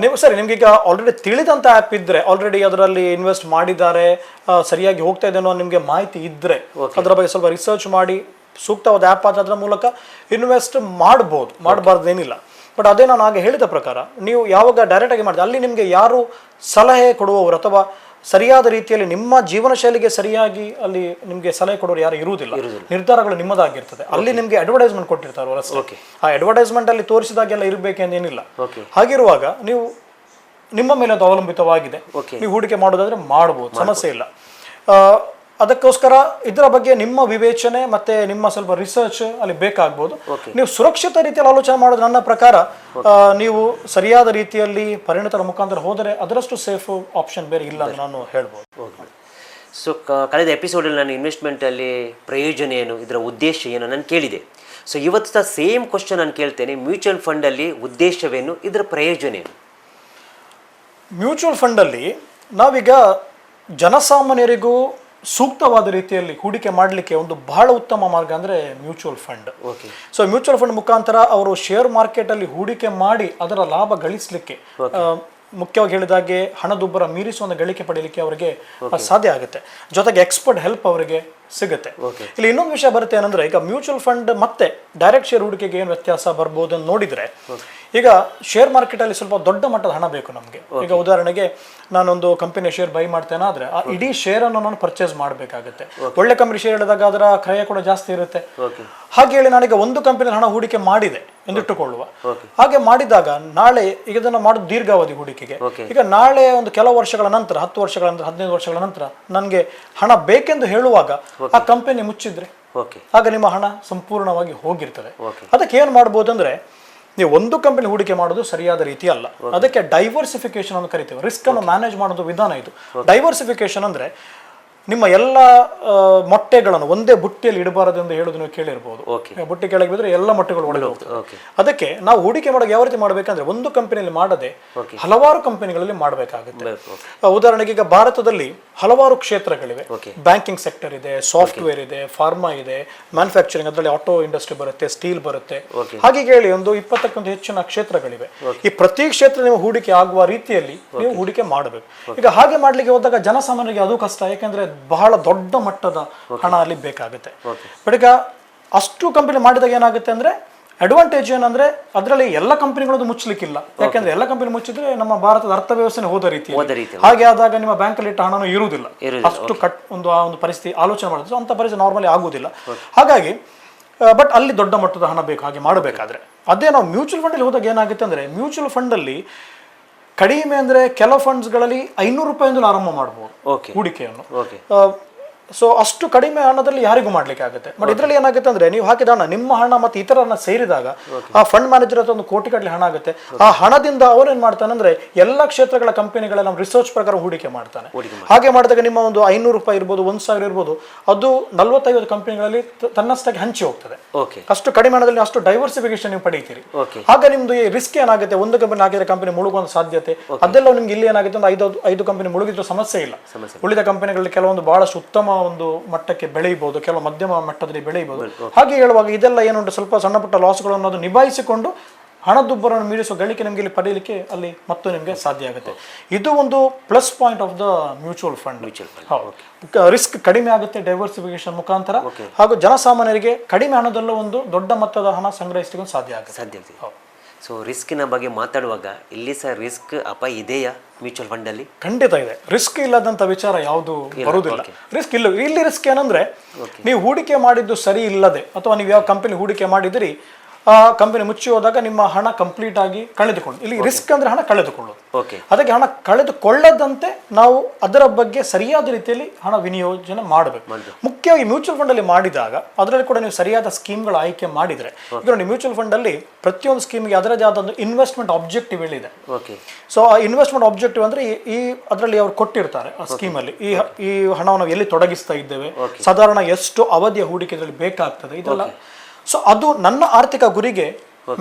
ನೀವು ಸರಿ, ನಿಮ್ಗೆ ಈಗ ಆಲ್ರೆಡಿ ತಿಳಿದಂಥ ಆ್ಯಪ್ ಇದ್ರೆ, ಆಲ್ರೆಡಿ ಅದರಲ್ಲಿ ಇನ್ವೆಸ್ಟ್ ಮಾಡಿದ್ದಾರೆ, ಸರಿಯಾಗಿ ಹೋಗ್ತಾ ಇದೆ ಅನ್ನೋ ನಿಮಗೆ ಮಾಹಿತಿ ಇದ್ರೆ ಅದರ ಬಗ್ಗೆ ಸ್ವಲ್ಪ ರಿಸರ್ಚ್ ಮಾಡಿ ಸೂಕ್ತವಾದ ಆ್ಯಪ್ ಆದ ಅದರ ಮೂಲಕ ಇನ್ವೆಸ್ಟ್ ಮಾಡ್ಬೋದು, ಮಾಡಬಾರ್ದೇನಿಲ್ಲ. ಬಟ್ ಅದೇ ನಾನು ಆಗ ಹೇಳಿದ ಪ್ರಕಾರ ನೀವು ಯಾವಾಗ ಡೈರೆಕ್ಟಾಗಿ ಮಾಡಿದೆ ಅಲ್ಲಿ ನಿಮಗೆ ಯಾರು ಸಲಹೆ ಕೊಡುವವರು ಅಥವಾ ಸರಿಯಾದ ರೀತಿಯಲ್ಲಿ ನಿಮ್ಮ ಜೀವನ ಶೈಲಿಗೆ ಸರಿಯಾಗಿ ಅಲ್ಲಿ ನಿಮಗೆ ಸಲಹೆ ಕೊಡೋರು ಯಾರು ಇರುವುದಿಲ್ಲ, ನಿರ್ಧಾರಗಳು ನಿಮ್ಮದಾಗಿರ್ತದೆ. ಅಲ್ಲಿ ನಿಮಗೆ ಅಡ್ವರ್ಟೈಸ್ಮೆಂಟ್ ಕೊಟ್ಟಿರ್ತಾರೆ ಅವರಷ್ಟೇ, ಆ ಅಡ್ವರ್ಟೈಸ್ಮೆಂಟ್ ಅಲ್ಲಿ ತೋರಿಸಿದಾಗೆಲ್ಲ ಇರಬೇಕೆಂದೇನಿಲ್ಲ. ಹಾಗಿರುವಾಗ ನೀವು ನಿಮ್ಮ ಮೇಲೆ ಅದು ಅವಲಂಬಿತವಾಗಿದೆ, ನೀವು ಹೂಡಿಕೆ ಮಾಡೋದಾದ್ರೆ ಮಾಡಬಹುದು, ಸಮಸ್ಯೆ ಇಲ್ಲ. ಅದಕ್ಕೋಸ್ಕರ ಇದರ ಬಗ್ಗೆ ನಿಮ್ಮ ವಿವೇಚನೆ ಮತ್ತೆ ನಿಮ್ಮ ಸ್ವಲ್ಪ ರಿಸರ್ಚ್ ಅಲ್ಲಿ ಬೇಕಾಗ್ಬೋದು. ನೀವು ಸುರಕ್ಷಿತ ರೀತಿಯಲ್ಲಿ ಆಲೋಚನೆ ಮಾಡೋದು ನನ್ನ ಪ್ರಕಾರ ನೀವು ಸರಿಯಾದ ರೀತಿಯಲ್ಲಿ ಪರಿಣಿತರ ಮುಖಾಂತರ ಹೋದರೆ ಅದರಷ್ಟು ಸೇಫ್ ಆಪ್ಷನ್ ಬೇರೆ ಇಲ್ಲ ಅಂತ ನಾನು ಹೇಳ್ಬೋದು. ಸೊ ಕಳೆದ ಎಪಿಸೋಡಲ್ಲಿ ನಾನು ಇನ್ವೆಸ್ಟ್ಮೆಂಟಲ್ಲಿ ಪ್ರಯೋಜನ ಏನು, ಇದರ ಉದ್ದೇಶ ಏನು ನಾನು ಕೇಳಿದೆ. ಸೊ ಇವತ್ತು ಸಹ ಸೇಮ್ ಕ್ವಶನ್ ನಾನು ಕೇಳ್ತೇನೆ, ಮ್ಯೂಚುವಲ್ ಫಂಡಲ್ಲಿ ಉದ್ದೇಶವೇನು, ಇದರ ಪ್ರಯೋಜನ ಏನು? ಮ್ಯೂಚುವಲ್ ಫಂಡಲ್ಲಿ ನಾವೀಗ ಜನಸಾಮಾನ್ಯರಿಗೂ ಸೂಕ್ತವಾದ ರೀತಿಯಲ್ಲಿ ಹೂಡಿಕೆ ಮಾಡಲಿಕ್ಕೆ ಒಂದು ಬಹಳ ಉತ್ತಮ ಮಾರ್ಗ ಅಂದರೆ mutual fund. So mutual fund ಮುಖಾಂತರ ಅವರು ಶೇರ್ ಮಾರ್ಕೆಟಲ್ಲಿ ಹೂಡಿಕೆ ಮಾಡಿ ಅದರ ಲಾಭ ಗಳಿಸಲಿಕ್ಕೆ, ಮುಖ್ಯವಾಗಿ ಹೇಳಿದಾಗೆ ಹಣದುಬ್ಬರ ಮೀರಿಸುವ ಒಂದು ಗಳಿಕೆ ಪಡೆಯಲಿಕ್ಕೆ ಅವರಿಗೆ ಸಾಧ್ಯ ಆಗುತ್ತೆ. ಜೊತೆಗೆ ಎಕ್ಸ್ಪರ್ಟ್ ಹೆಲ್ಪ್ ಅವರಿಗೆ ಸಿಗುತ್ತೆ. ಇಲ್ಲಿ ಇನ್ನೊಂದು ವಿಷಯ ಬರುತ್ತೆ ಏನಂದ್ರೆ, ಈಗ ಮ್ಯೂಚುವಲ್ ಫಂಡ್ ಮತ್ತೆ ಡೈರೆಕ್ಟ್ ಶೇರ್ ಹೂಡಿಕೆಗೆ ಏನು ವ್ಯತ್ಯಾಸ ಬರ್ಬೋದು ಅಂತ ನೋಡಿದ್ರೆ, ಈಗ ಶೇರ್ ಮಾರ್ಕೆಟ್ ಅಲ್ಲಿ ಸ್ವಲ್ಪ ದೊಡ್ಡ ಮಟ್ಟದ ಹಣ ಬೇಕು ನಮಗೆ. ಈಗ ಉದಾಹರಣೆಗೆ ನಾನೊಂದು ಕಂಪನಿ ಶೇರ್ ಬೈ ಮಾಡ್ತೇನೆ ಆದ್ರೆ ಆ ಇಡೀ ಶೇರ್ ಅನ್ನು ನಾನು ಪರ್ಚೇಸ್ ಮಾಡಬೇಕಾಗುತ್ತೆ. ಒಳ್ಳೆ ಕಂಪನಿ ಶೇರ್ ಹೇಳಿದಾಗ ಅದರ ಕ್ರಯ ಕೂಡ ಜಾಸ್ತಿ ಇರುತ್ತೆ. ಹಾಗೆ ಹೇಳಿ ನಾನೀಗ ಒಂದು ಕಂಪನಿ ಹಣ ಹೂಡಿಕೆ ಮಾಡಿದೆ ಎಂದಿಟ್ಟುಕೊಳ್ಳುವ, ಹಾಗೆ ಮಾಡಿದಾಗ ನಾಳೆ ಈಗ ಇದನ್ನು ಮಾಡೋದು ದೀರ್ಘಾವಧಿ ಹೂಡಿಕೆಗೆ. ಈಗ ನಾಳೆ ಒಂದು ಕೆಲವು ವರ್ಷಗಳ ನಂತರ, 10 ವರ್ಷಗಳ ನಂತರ, 15 ವರ್ಷಗಳ ನಂತರ ನನಗೆ ಹಣ ಬೇಕೆಂದು ಹೇಳುವಾಗ ಆ ಕಂಪನಿ ಮುಚ್ಚಿದ್ರೆ ಆಗ ನಿಮ್ಮ ಹಣ ಸಂಪೂರ್ಣವಾಗಿ ಹೋಗಿರ್ತದೆ. ಅದಕ್ಕೆ ಏನ್ ಮಾಡ್ಬೋದು ಅಂದ್ರೆ, ನೀವು ಒಂದು ಕಂಪನಿ ಹೂಡಿಕೆ ಮಾಡೋದು ಸರಿಯಾದ ರೀತಿ ಅಲ್ಲ. ಅದಕ್ಕೆ ಡೈವರ್ಸಿಫಿಕೇಶನ್ ಅನ್ನು ಕರಿತೇವೆ. ರಿಸ್ಕ್ ಅನ್ನು ಮ್ಯಾನೇಜ್ ಮಾಡೋದು ವಿಧಾನ ಇದು. ಡೈವರ್ಸಿಫಿಕೇಶನ್ ಅಂದ್ರೆ ನಿಮ್ಮ ಎಲ್ಲ ಮೊಟ್ಟೆಗಳನ್ನು ಒಂದೇ ಬುಟ್ಟಿಯಲ್ಲಿ ಇಡಬಾರದು ಎಂದು ಹೇಳೋದು ನೀವು ಕೇಳಿರ್ಬೋದು. ಬುಟ್ಟಿ ಕೆಳಗೆ ಬಿದ್ರೆ ಎಲ್ಲ ಮೊಟ್ಟೆಗಳು ಒಳಗೆ ಹೋಗ್ತವೆ. ಅದಕ್ಕೆ ನಾವು ಹೂಡಿಕೆ ಮಾಡೋಕೆ ಯಾವ ರೀತಿ ಮಾಡಬೇಕಂದ್ರೆ, ಒಂದು ಕಂಪನಿಯಲ್ಲಿ ಮಾಡದೆ ಹಲವಾರು ಕಂಪನಿಗಳಲ್ಲಿ ಮಾಡಬೇಕಾಗುತ್ತೆ. ಉದಾಹರಣೆಗೆ ಈಗ ಭಾರತದಲ್ಲಿ ಹಲವಾರು ಕ್ಷೇತ್ರಗಳಿವೆ. ಬ್ಯಾಂಕಿಂಗ್ ಸೆಕ್ಟರ್ ಇದೆ, ಸಾಫ್ಟ್ವೇರ್ ಇದೆ, ಫಾರ್ಮಾ ಇದೆ, ಮ್ಯಾನುಫ್ಯಾಕ್ಚರಿಂಗ್, ಅದರಲ್ಲಿ ಆಟೋ ಇಂಡಸ್ಟ್ರಿ ಬರುತ್ತೆ, ಸ್ಟೀಲ್ ಬರುತ್ತೆ. ಹಾಗೆ ಹೇಳಿ ಒಂದು 20ಕ್ಕೂ ಹೆಚ್ಚಿನ ಕ್ಷೇತ್ರಗಳಿವೆ. ಈ ಪ್ರತಿ ಕ್ಷೇತ್ರ ನೀವು ಹೂಡಿಕೆ ಆಗುವ ರೀತಿಯಲ್ಲಿ ನೀವು ಹೂಡಿಕೆ ಮಾಡಬೇಕು. ಈಗ ಹಾಗೆ ಮಾಡ್ಲಿಕ್ಕೆ ಹೋದಾಗ ಜನಸಾಮಾನ್ಯರಿಗೆ ಅದು ಕಷ್ಟ, ಯಾಕೆಂದ್ರೆ ಬಹಳ ದೊಡ್ಡ ಮಟ್ಟದ ಹಣ ಅಲ್ಲಿ ಬೇಕಾಗುತ್ತೆ. ಬಟ್ ಈಗ ಅಷ್ಟು ಕಂಪನಿ ಮಾಡಿದಾಗ ಏನಾಗುತ್ತೆ ಅಂದ್ರೆ, ಅಡ್ವಾಂಟೇಜ್ ಏನಂದ್ರೆ ಅದರಲ್ಲಿ ಎಲ್ಲ ಕಂಪನಿಗಳದ್ದು ಮುಚ್ಚಲಿಕ್ಕಿಲ್ಲ. ಯಾಕೆಂದ್ರೆ ಎಲ್ಲ ಕಂಪನಿ ಮುಚ್ಚಿದ್ರೆ ನಮ್ಮ ಭಾರತದ ಅರ್ಥವ್ಯವಸ್ಥೆ ಹೋದ ರೀತಿ. ಹಾಗೆ ಆದಾಗ ನಿಮ್ಮ ಬ್ಯಾಂಕ್ ಅಲ್ಲಿ ಇಟ್ಟ ಹಣನೂ ಇರುವುದಿಲ್ಲ. ಅಷ್ಟು ಒಂದು ಪರಿಸ್ಥಿತಿ ಆಲೋಚನೆ ಮಾಡಿದ್ರೆ ಅಂತ ಪರಿಸ್ಥಿತಿ ನಾರ್ಮಲಿ ಆಗುವುದಿಲ್ಲ. ಹಾಗಾಗಿ ಬಟ್ ಅಲ್ಲಿ ದೊಡ್ಡ ಮಟ್ಟದ ಹಣ ಬೇಕು ಹಾಗೆ ಮಾಡಬೇಕಾದ್ರೆ. ಅದೇ ನಾವು ಮ್ಯೂಚುವಲ್ ಫಂಡ್ ಅಲ್ಲಿ ಹೋದಾಗ ಏನಾಗುತ್ತೆ ಅಂದ್ರೆ, ಮ್ಯೂಚುವಲ್ ಫಂಡ್ ಅಲ್ಲಿ ಕಡಿಮೆ ಅಂದ್ರೆ ಕೆಲವು ಫಂಡ್ಸ್ಗಳಲ್ಲಿ 500 ರೂಪಾಯಿಂದಲೂ ಆರಂಭ ಮಾಡಬಹುದು ಹೂಡಿಕೆಯನ್ನು. ಸೊ ಅಷ್ಟು ಕಡಿಮೆ ಹಣದಲ್ಲಿ ಯಾರಿಗೂ ಮಾಡ್ಲಿಕ್ಕೆ ಆಗುತ್ತೆ. ಬಟ್ ಇದರಲ್ಲಿ ಏನಾಗುತ್ತೆ ಅಂದ್ರೆ, ನೀವು ಹಾಕಿದ ಹಣ, ನಿಮ್ಮ ಹಣ ಮತ್ತೆ ಇತರ ಹಣ ಸೇರಿದಾಗ ಆ ಫಂಡ್ ಮ್ಯಾನೇಜರ್ ಹತ್ರ ಒಂದು ಕೋಟಿ ಗಟ್ಟಲೆ ಹಣ ಆಗುತ್ತೆ. ಆ ಹಣದಿಂದ ಅವನೇನ್ ಮಾಡ್ತಾನೆ ಅಂದ್ರೆ, ಎಲ್ಲ ಕ್ಷೇತ್ರಗಳ ಕಂಪನಿಗಳ ನಮ್ಮ ರಿಸರ್ಚ್ ಪ್ರಕಾರ ಹೂಡಿಕೆ ಮಾಡ್ತಾನೆ. ಹಾಗೆ ಮಾಡಿದಾಗ ನಿಮ್ಮ ಒಂದು 500 ರೂಪಾಯಿ ಇರ್ಬೋದು, 1000 ಇರ್ಬೋದು, ಅದು 40-50 ಕಂಪನಿಗಳಲ್ಲಿ ತನ್ನಷ್ಟಾಗಿ ಹಂಚಿ ಹೋಗ್ತದೆ. ಅಷ್ಟು ಕಡಿಮೆ ಹಣದಲ್ಲಿ ಅಷ್ಟು ಡೈವರ್ಸಿಫಿಕೇಶನ್ ನೀವು ಪಡೀತೀರಿ. ಆಗ ನಿಮ್ದು ಈ ರಿಸ್ಕ್ ಏನಾಗುತ್ತೆ, ಒಂದು ಕಂಪನಿ ಹಾಕಿದ್ರೆ ಕಂಪನಿ ಮುಳುಗುವ ಸಾಧ್ಯತೆ ಅದೆಲ್ಲ ನಿಮ್ಗೆ ಇಲ್ಲಿ ಏನಾಗುತ್ತೆ ಅಂದ್ರೆ, 5 ಕಂಪನಿ ಮುಳುಗಿದ್ರು ಸಮಸ್ಯೆ ಇಲ್ಲ. ಉಳಿದ ಕಂಪನಿಗಳಲ್ಲಿ ಕೆಲವೊಂದು ಬಹಳಷ್ಟು ಉತ್ತಮ ಒಂದು ಮಟ್ಟಕ್ಕೆ ಬೆಳೆಯಬಹುದು, ಕೆಲವು ಮಧ್ಯಮ ಮಟ್ಟದಲ್ಲಿ ಬೆಳೆಯಬಹುದು. ಹಾಗೆ ಹೇಳುವಾಗ ಇದೆಲ್ಲ ಏನುಂಟು, ಸ್ವಲ್ಪ ಸಣ್ಣ ಪುಟ್ಟ ಲಾಸ್ಗಳನ್ನು ಅದು ನಿಭಾಯಿಸಿಕೊಂಡು ಹಣದುಬ್ಬರವನ್ನು ಮೀರಿಸುವ ಗಳಿಕೆ ನಿಮಗೆ ಇಲ್ಲಿ ಪಡೆಯಲಿಕ್ಕೆ ಅಲ್ಲಿ ಮತ್ತು ನಿಮಗೆ ಸಾಧ್ಯ ಆಗುತ್ತೆ. ಇದು ಒಂದು plus point of the mutual fund. Risk ಕಡಿಮೆ ಆಗುತ್ತೆ ಡೈವರ್ಸಿಫಿಕೇಶನ್ ಮುಖಾಂತರ, ಹಾಗೂ ಜನಸಾಮಾನ್ಯರಿಗೆ ಕಡಿಮೆ ಹಣದಲ್ಲೂ ಒಂದು ದೊಡ್ಡ ಮೊತ್ತದ ಹಣ ಸಂಗ್ರಹಿಸಲಿಕ್ಕೆ ಸಾಧ್ಯ ಆಗುತ್ತೆ. ಸೊ ರಿಸ್ಕಿನ ಬಗ್ಗೆ ಮಾತಾಡುವಾಗ ಇಲ್ಲಿ ಸಹ ರಿಸ್ಕ್ ಅಪಾಯ ಇದೆಯಾ ಮ್ಯೂಚುವಲ್ ಫಂಡ್ ಅಲ್ಲಿ? ಖಂಡಿತ ಇದೆ. ರಿಸ್ಕ್ ಇಲ್ಲದಂತ ವಿಚಾರ ಯಾವುದು ಬರುವುದಿಲ್ಲ. ರಿಸ್ಕ್ ಇಲ್ಲ. ಇಲ್ಲಿ ರಿಸ್ಕ್ ಏನಂದ್ರೆ, ನೀವು ಹೂಡಿಕೆ ಮಾಡಿದ್ದು ಸರಿ ಇಲ್ಲದೆ, ಅಥವಾ ನೀವು ಯಾವ ಕಂಪನಿ ಹೂಡಿಕೆ ಮಾಡಿದಿರಿ ಆ ಕಂಪನಿ ಮುಚ್ಚಿ ಹೋದಾಗ ನಿಮ್ಮ ಹಣ ಕಂಪ್ಲೀಟ್ ಆಗಿ ಕಳೆದುಕೊಳ್ಳೋದು. ಇಲ್ಲಿ ರಿಸ್ಕ್ ಅಂದ್ರೆ ಹಣ ಕಳೆದುಕೊಳ್ಳೋದು. ಅದಕ್ಕೆ ಹಣ ಕಳೆದುಕೊಳ್ಳದಂತೆ ನಾವು ಅದರ ಬಗ್ಗೆ ಸರಿಯಾದ ರೀತಿಯಲ್ಲಿ ಹಣ ವಿನಿಯೋಜನೆ ಮಾಡಬೇಕು. ಮುಖ್ಯವಾಗಿ ಮ್ಯೂಚುವಲ್ ಫಂಡ್ ಅಲ್ಲಿ ಮಾಡಿದಾಗ ಅದರಲ್ಲಿ ಕೂಡ ನೀವು ಸರಿಯಾದ ಸ್ಕೀಮ್ಗಳ ಆಯ್ಕೆ ಮಾಡಿದ್ರೆ, ಈಗ ನೋಡಿ ಮ್ಯೂಚುವಲ್ ಫಂಡ್ ಅಲ್ಲಿ ಪ್ರತಿಯೊಂದು ಸ್ಕೀಮ್ಗೆ ಅದರದೇ ಆದ ಒಂದು ಇನ್ವೆಸ್ಟ್ಮೆಂಟ್ ಆಬ್ಜೆಕ್ಟಿವ್ ಹೇಳಿದೆ. ಸೊ ಆ ಇನ್ವೆಸ್ಟ್ಮೆಂಟ್ ಆಬ್ಜೆಕ್ಟಿವ್ ಅಂದ್ರೆ ಈ ಅದರಲ್ಲಿ ಅವ್ರು ಕೊಟ್ಟಿರ್ತಾರೆ ಆ ಸ್ಕೀಮ್ ಅಲ್ಲಿ, ಈ ಹಣವನ್ನು ಎಲ್ಲಿ ತೊಡಗಿಸ್ತಾ ಇದ್ದೇವೆ, ಸಾಧಾರಣ ಎಷ್ಟು ಅವಧಿಯ ಹೂಡಿಕೆ ಇದರಲ್ಲಿ ಬೇಕಾಗ್ತದೆ, ಇದೆಲ್ಲ. ಸೊ ಅದು ನನ್ನ ಆರ್ಥಿಕ ಗುರಿಗೆ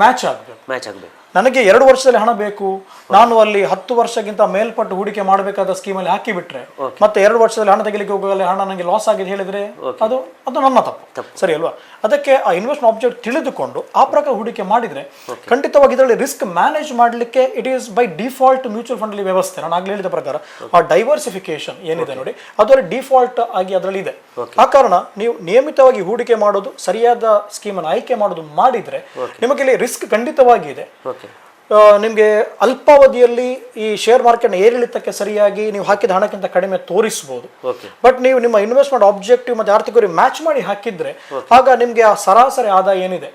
ಮ್ಯಾಚ್ ಆಗಬೇಕು. ನನಗೆ 2 ವರ್ಷದಲ್ಲಿ ಹಣ ಬೇಕು, ನಾನು ಅಲ್ಲಿ 10 ವರ್ಷಕ್ಕಿಂತ ಮೇಲ್ಪಟ್ಟು ಹೂಡಿಕೆ ಮಾಡಬೇಕಾದ ಸ್ಕೀಮಲ್ಲಿ ಹಾಕಿ ಬಿಟ್ರೆ, ಮತ್ತೆ 2 ವರ್ಷದಲ್ಲಿ ಹಣ ತೆಗಿಲಿಕ್ಕೆ ಹೋಗಲ್ಲ, ಹಣ ನನಗೆ ಲಾಸ್ ಆಗಿದೆ ಹೇಳಿದ್ರೆ ಅದು ನನ್ನ ತಪ್ಪು, ಸರಿ ಅಲ್ವಾ? ಅದಕ್ಕೆ ಆ ಇನ್ವೆಸ್ಟ್ಮೆಂಟ್ ಆಬ್ಜೆಕ್ಟ್ ತಿಳಿದುಕೊಂಡು ಆ ಪ್ರಕಾರ ಹೂಡಿಕೆ ಮಾಡಿದ್ರೆ ಖಂಡಿತವಾಗಿ ಇದರಲ್ಲಿ ರಿಸ್ಕ್ ಮ್ಯಾನೇಜ್ ಮಾಡಲಿಕ್ಕೆ it is by default mutual fund ಅಲ್ಲಿ ವ್ಯವಸ್ಥೆ. ನಾನು ಆಗ್ಲೇ ಹೇಳಿದ ಪ್ರಕಾರ ಆ ಡೈವರ್ಸಿಫಿಕೇಶನ್ ಏನಿದೆ ನೋಡಿ, ಅದರಲ್ಲಿ ಡಿಫಾಲ್ಟ್ ಆಗಿ ಅದರಲ್ಲಿ ಇದೆ. ಆ ಕಾರಣ ನೀವು ನಿಯಮಿತವಾಗಿ ಹೂಡಿಕೆ ಮಾಡೋದು, ಸರಿಯಾದ ಸ್ಕೀಮನ್ನು ಆಯ್ಕೆ ಮಾಡೋದು ಮಾಡಿದ್ರೆ ನಿಮಗೆ ಇಲ್ಲಿ ರಿಸ್ಕ್ ಖಂಡಿತವಾಗಿ ಇದೆ. ನಿಮಗೆ ಅಲ್ಪಾವಧಿಯಲ್ಲಿ ಈ ಶೇರ್ ಮಾರ್ಕೆಟ್ನ ಏರಿಳಿತಕ್ಕೆ ಸರಿಯಾಗಿ ನೀವು ಹಾಕಿದ ಹಣಕ್ಕಿಂತ ಕಡಿಮೆ ತೋರಿಸಬಹುದು. ಬಟ್ ನೀವು ನಿಮ್ಮ ಇನ್ವೆಸ್ಟ್ಮೆಂಟ್ ಆಬ್ಜೆಕ್ಟಿವ್ ಮತ್ತೆ ಆರ್ಥಿಕ ಗುರಿ ಮ್ಯಾಚ್ ಮಾಡಿ ಹಾಕಿದ್ರೆ ಆಗ ನಿಮಗೆ ಆ ಸರಾಸರಿ ಆದಾಯ ಏನಿದೆ,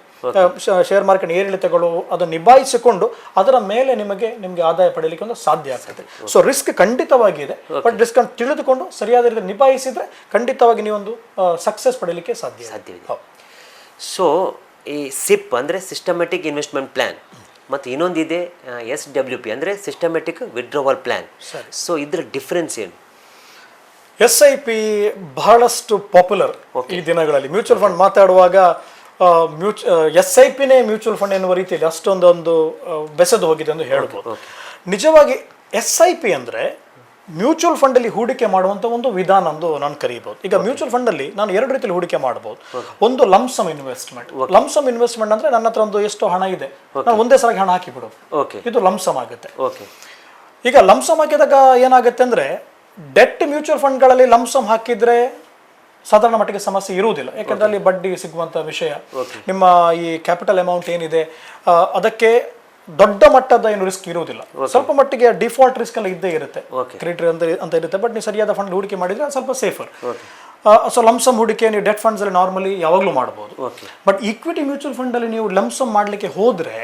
ಶೇರ್ ಮಾರ್ಕೆಟ್ ಏರಿಳಿತಗಳು ಅದನ್ನು ನಿಭಾಯಿಸಿಕೊಂಡು ಅದರ ಮೇಲೆ ನಿಮಗೆ ಆದಾಯ ಪಡೆಯಲಿಕ್ಕೆ ಒಂದು ಸಾಧ್ಯ ಆಗ್ತದೆ. ಸೊ ರಿಸ್ಕ್ ಖಂಡಿತವಾಗಿ ಇದೆ, ಬಟ್ ರಿಸ್ಕ್ ಅನ್ನು ತಿಳಿದುಕೊಂಡು ಸರಿಯಾದ ರೀತಿ ನಿಭಾಯಿಸಿದ್ರೆ ಖಂಡಿತವಾಗಿ ನೀವೊಂದು ಸಕ್ಸಸ್ ಪಡೆಯಲಿಕ್ಕೆ ಸಾಧ್ಯ ಇದೆ. ಸೊ ಈ ಸಿಪ್ ಅಂದರೆ ಸಿಸ್ಟಮ್ಯಾಟಿಕ್ ಇನ್ವೆಸ್ಟ್ಮೆಂಟ್ ಪ್ಲಾನ್, ಮತ್ತು ಇನ್ನೊಂದಿದೆ SWP ಅಂದರೆ ಸಿಸ್ಟಮ್ಯಾಟಿಕ್ ವಿಡ್ರಾವಲ್ ಪ್ಲಾನ್. ಸೊ ಇದರ ಡಿಫ್ರೆನ್ಸ್ ಏನು? SIP ಬಹಳಷ್ಟು ಪಾಪ್ಯುಲರ್ ಈ ದಿನಗಳಲ್ಲಿ. ಮ್ಯೂಚುವಲ್ ಫಂಡ್ ಮಾತಾಡುವಾಗ SIPನೇ ಮ್ಯೂಚುವಲ್ ಫಂಡ್ ಎನ್ನುವ ರೀತಿಯಲ್ಲಿ ಅಷ್ಟೊಂದೊಂದು ಬೆಸೆದು ಹೋಗಿದೆ ಎಂದು ಹೇಳ್ಬೋದು. ನಿಜವಾಗಿ SIP ಅಂದರೆ ಮ್ಯೂಚುವಲ್ ಫಂಡ್ ಅಲ್ಲಿ ಹೂಡಿಕೆ ಮಾಡುವಂತ ಒಂದು ವಿಧಾನ ಎಂದು ನಾನು ಕರೀಬಹುದು. ಈಗ ಮ್ಯೂಚುವಲ್ ಫಂಡ್ ಅಲ್ಲಿ ನಾನು ಎರಡು ರೀತಿಯಲ್ಲಿ ಹೂಡಿಕೆ ಮಾಡಬಹುದು. ಒಂದು ಲಂಸಮ್ ಇನ್ವೆಸ್ಟ್ಮೆಂಟ್. ಲಂಸಮ್ ಇನ್ವೆಸ್ಟ್ಮೆಂಟ್ ಅಂದ್ರೆ ನನ್ನ ಹತ್ರ ಒಂದು ಎಷ್ಟು ಹಣ ಇದೆ, ನಾನು ಒಂದೇ ಸಲ ಹಣ ಹಾಕಿ ಬಿಡೋದು, ಇದು ಲಂಸಮ್ ಆಗುತ್ತೆ. ಈಗ ಲಂಸಮ್ ಹಾಕಿದಾಗ ಏನಾಗುತ್ತೆ ಅಂದ್ರೆ, ಡೆಟ್ ಮ್ಯೂಚುವಲ್ ಫಂಡ್ಗಳಲ್ಲಿ ಲಂಸಮ್ ಹಾಕಿದ್ರೆ ಸಾಧಾರಣ ಮಟ್ಟಿಗೆ ಸಮಸ್ಯೆ ಇರುವುದಿಲ್ಲ, ಯಾಕಂದ್ರೆ ಅಲ್ಲಿ ಬಡ್ಡಿ ಸಿಗುವಂತ ವಿಷಯ, ನಿಮ್ಮ ಈ ಕ್ಯಾಪಿಟಲ್ ಅಮೌಂಟ್ ಏನಿದೆ ಅದಕ್ಕೆ ದೊಡ್ಡ ಮಟ್ಟದ ಏನು ರಿಸ್ಕ್ ಇರುವುದಿಲ್ಲ. ಸ್ವಲ್ಪ ಮಟ್ಟಿಗೆ ಡಿಫಾಲ್ಟ್ ರಿಸ್ಕ್ ಎಲ್ಲ ಇದ್ದೇ ಇರುತ್ತೆ, ಕ್ರೆಡಿಟ್ ಅಂತ ಇರುತ್ತೆ. ಬಟ್ ನೀವು ಸರಿಯಾದ ಫಂಡ್ ಹೂಡಿಕೆ ಮಾಡಿದ್ರೆ ಸ್ವಲ್ಪ ಸೇಫರ್. ಸೊ ಲಂಸಮ್ ಹೂಡಿಕೆ ನೀವು ಡೆಟ್ ಫಂಡ್ಸ್ ಅಲ್ಲಿ ನಾರ್ಮಲಿ ಯಾವಾಗಲೂ ಮಾಡಬಹುದು. ಬಟ್ ಈಕ್ವಿಟಿ ಮ್ಯೂಚುವಲ್ ಫಂಡ್ ಅಲ್ಲಿ ನೀವು ಲಂಸಮ್ ಮಾಡ್ಲಿಕ್ಕೆ ಹೋದ್ರೆ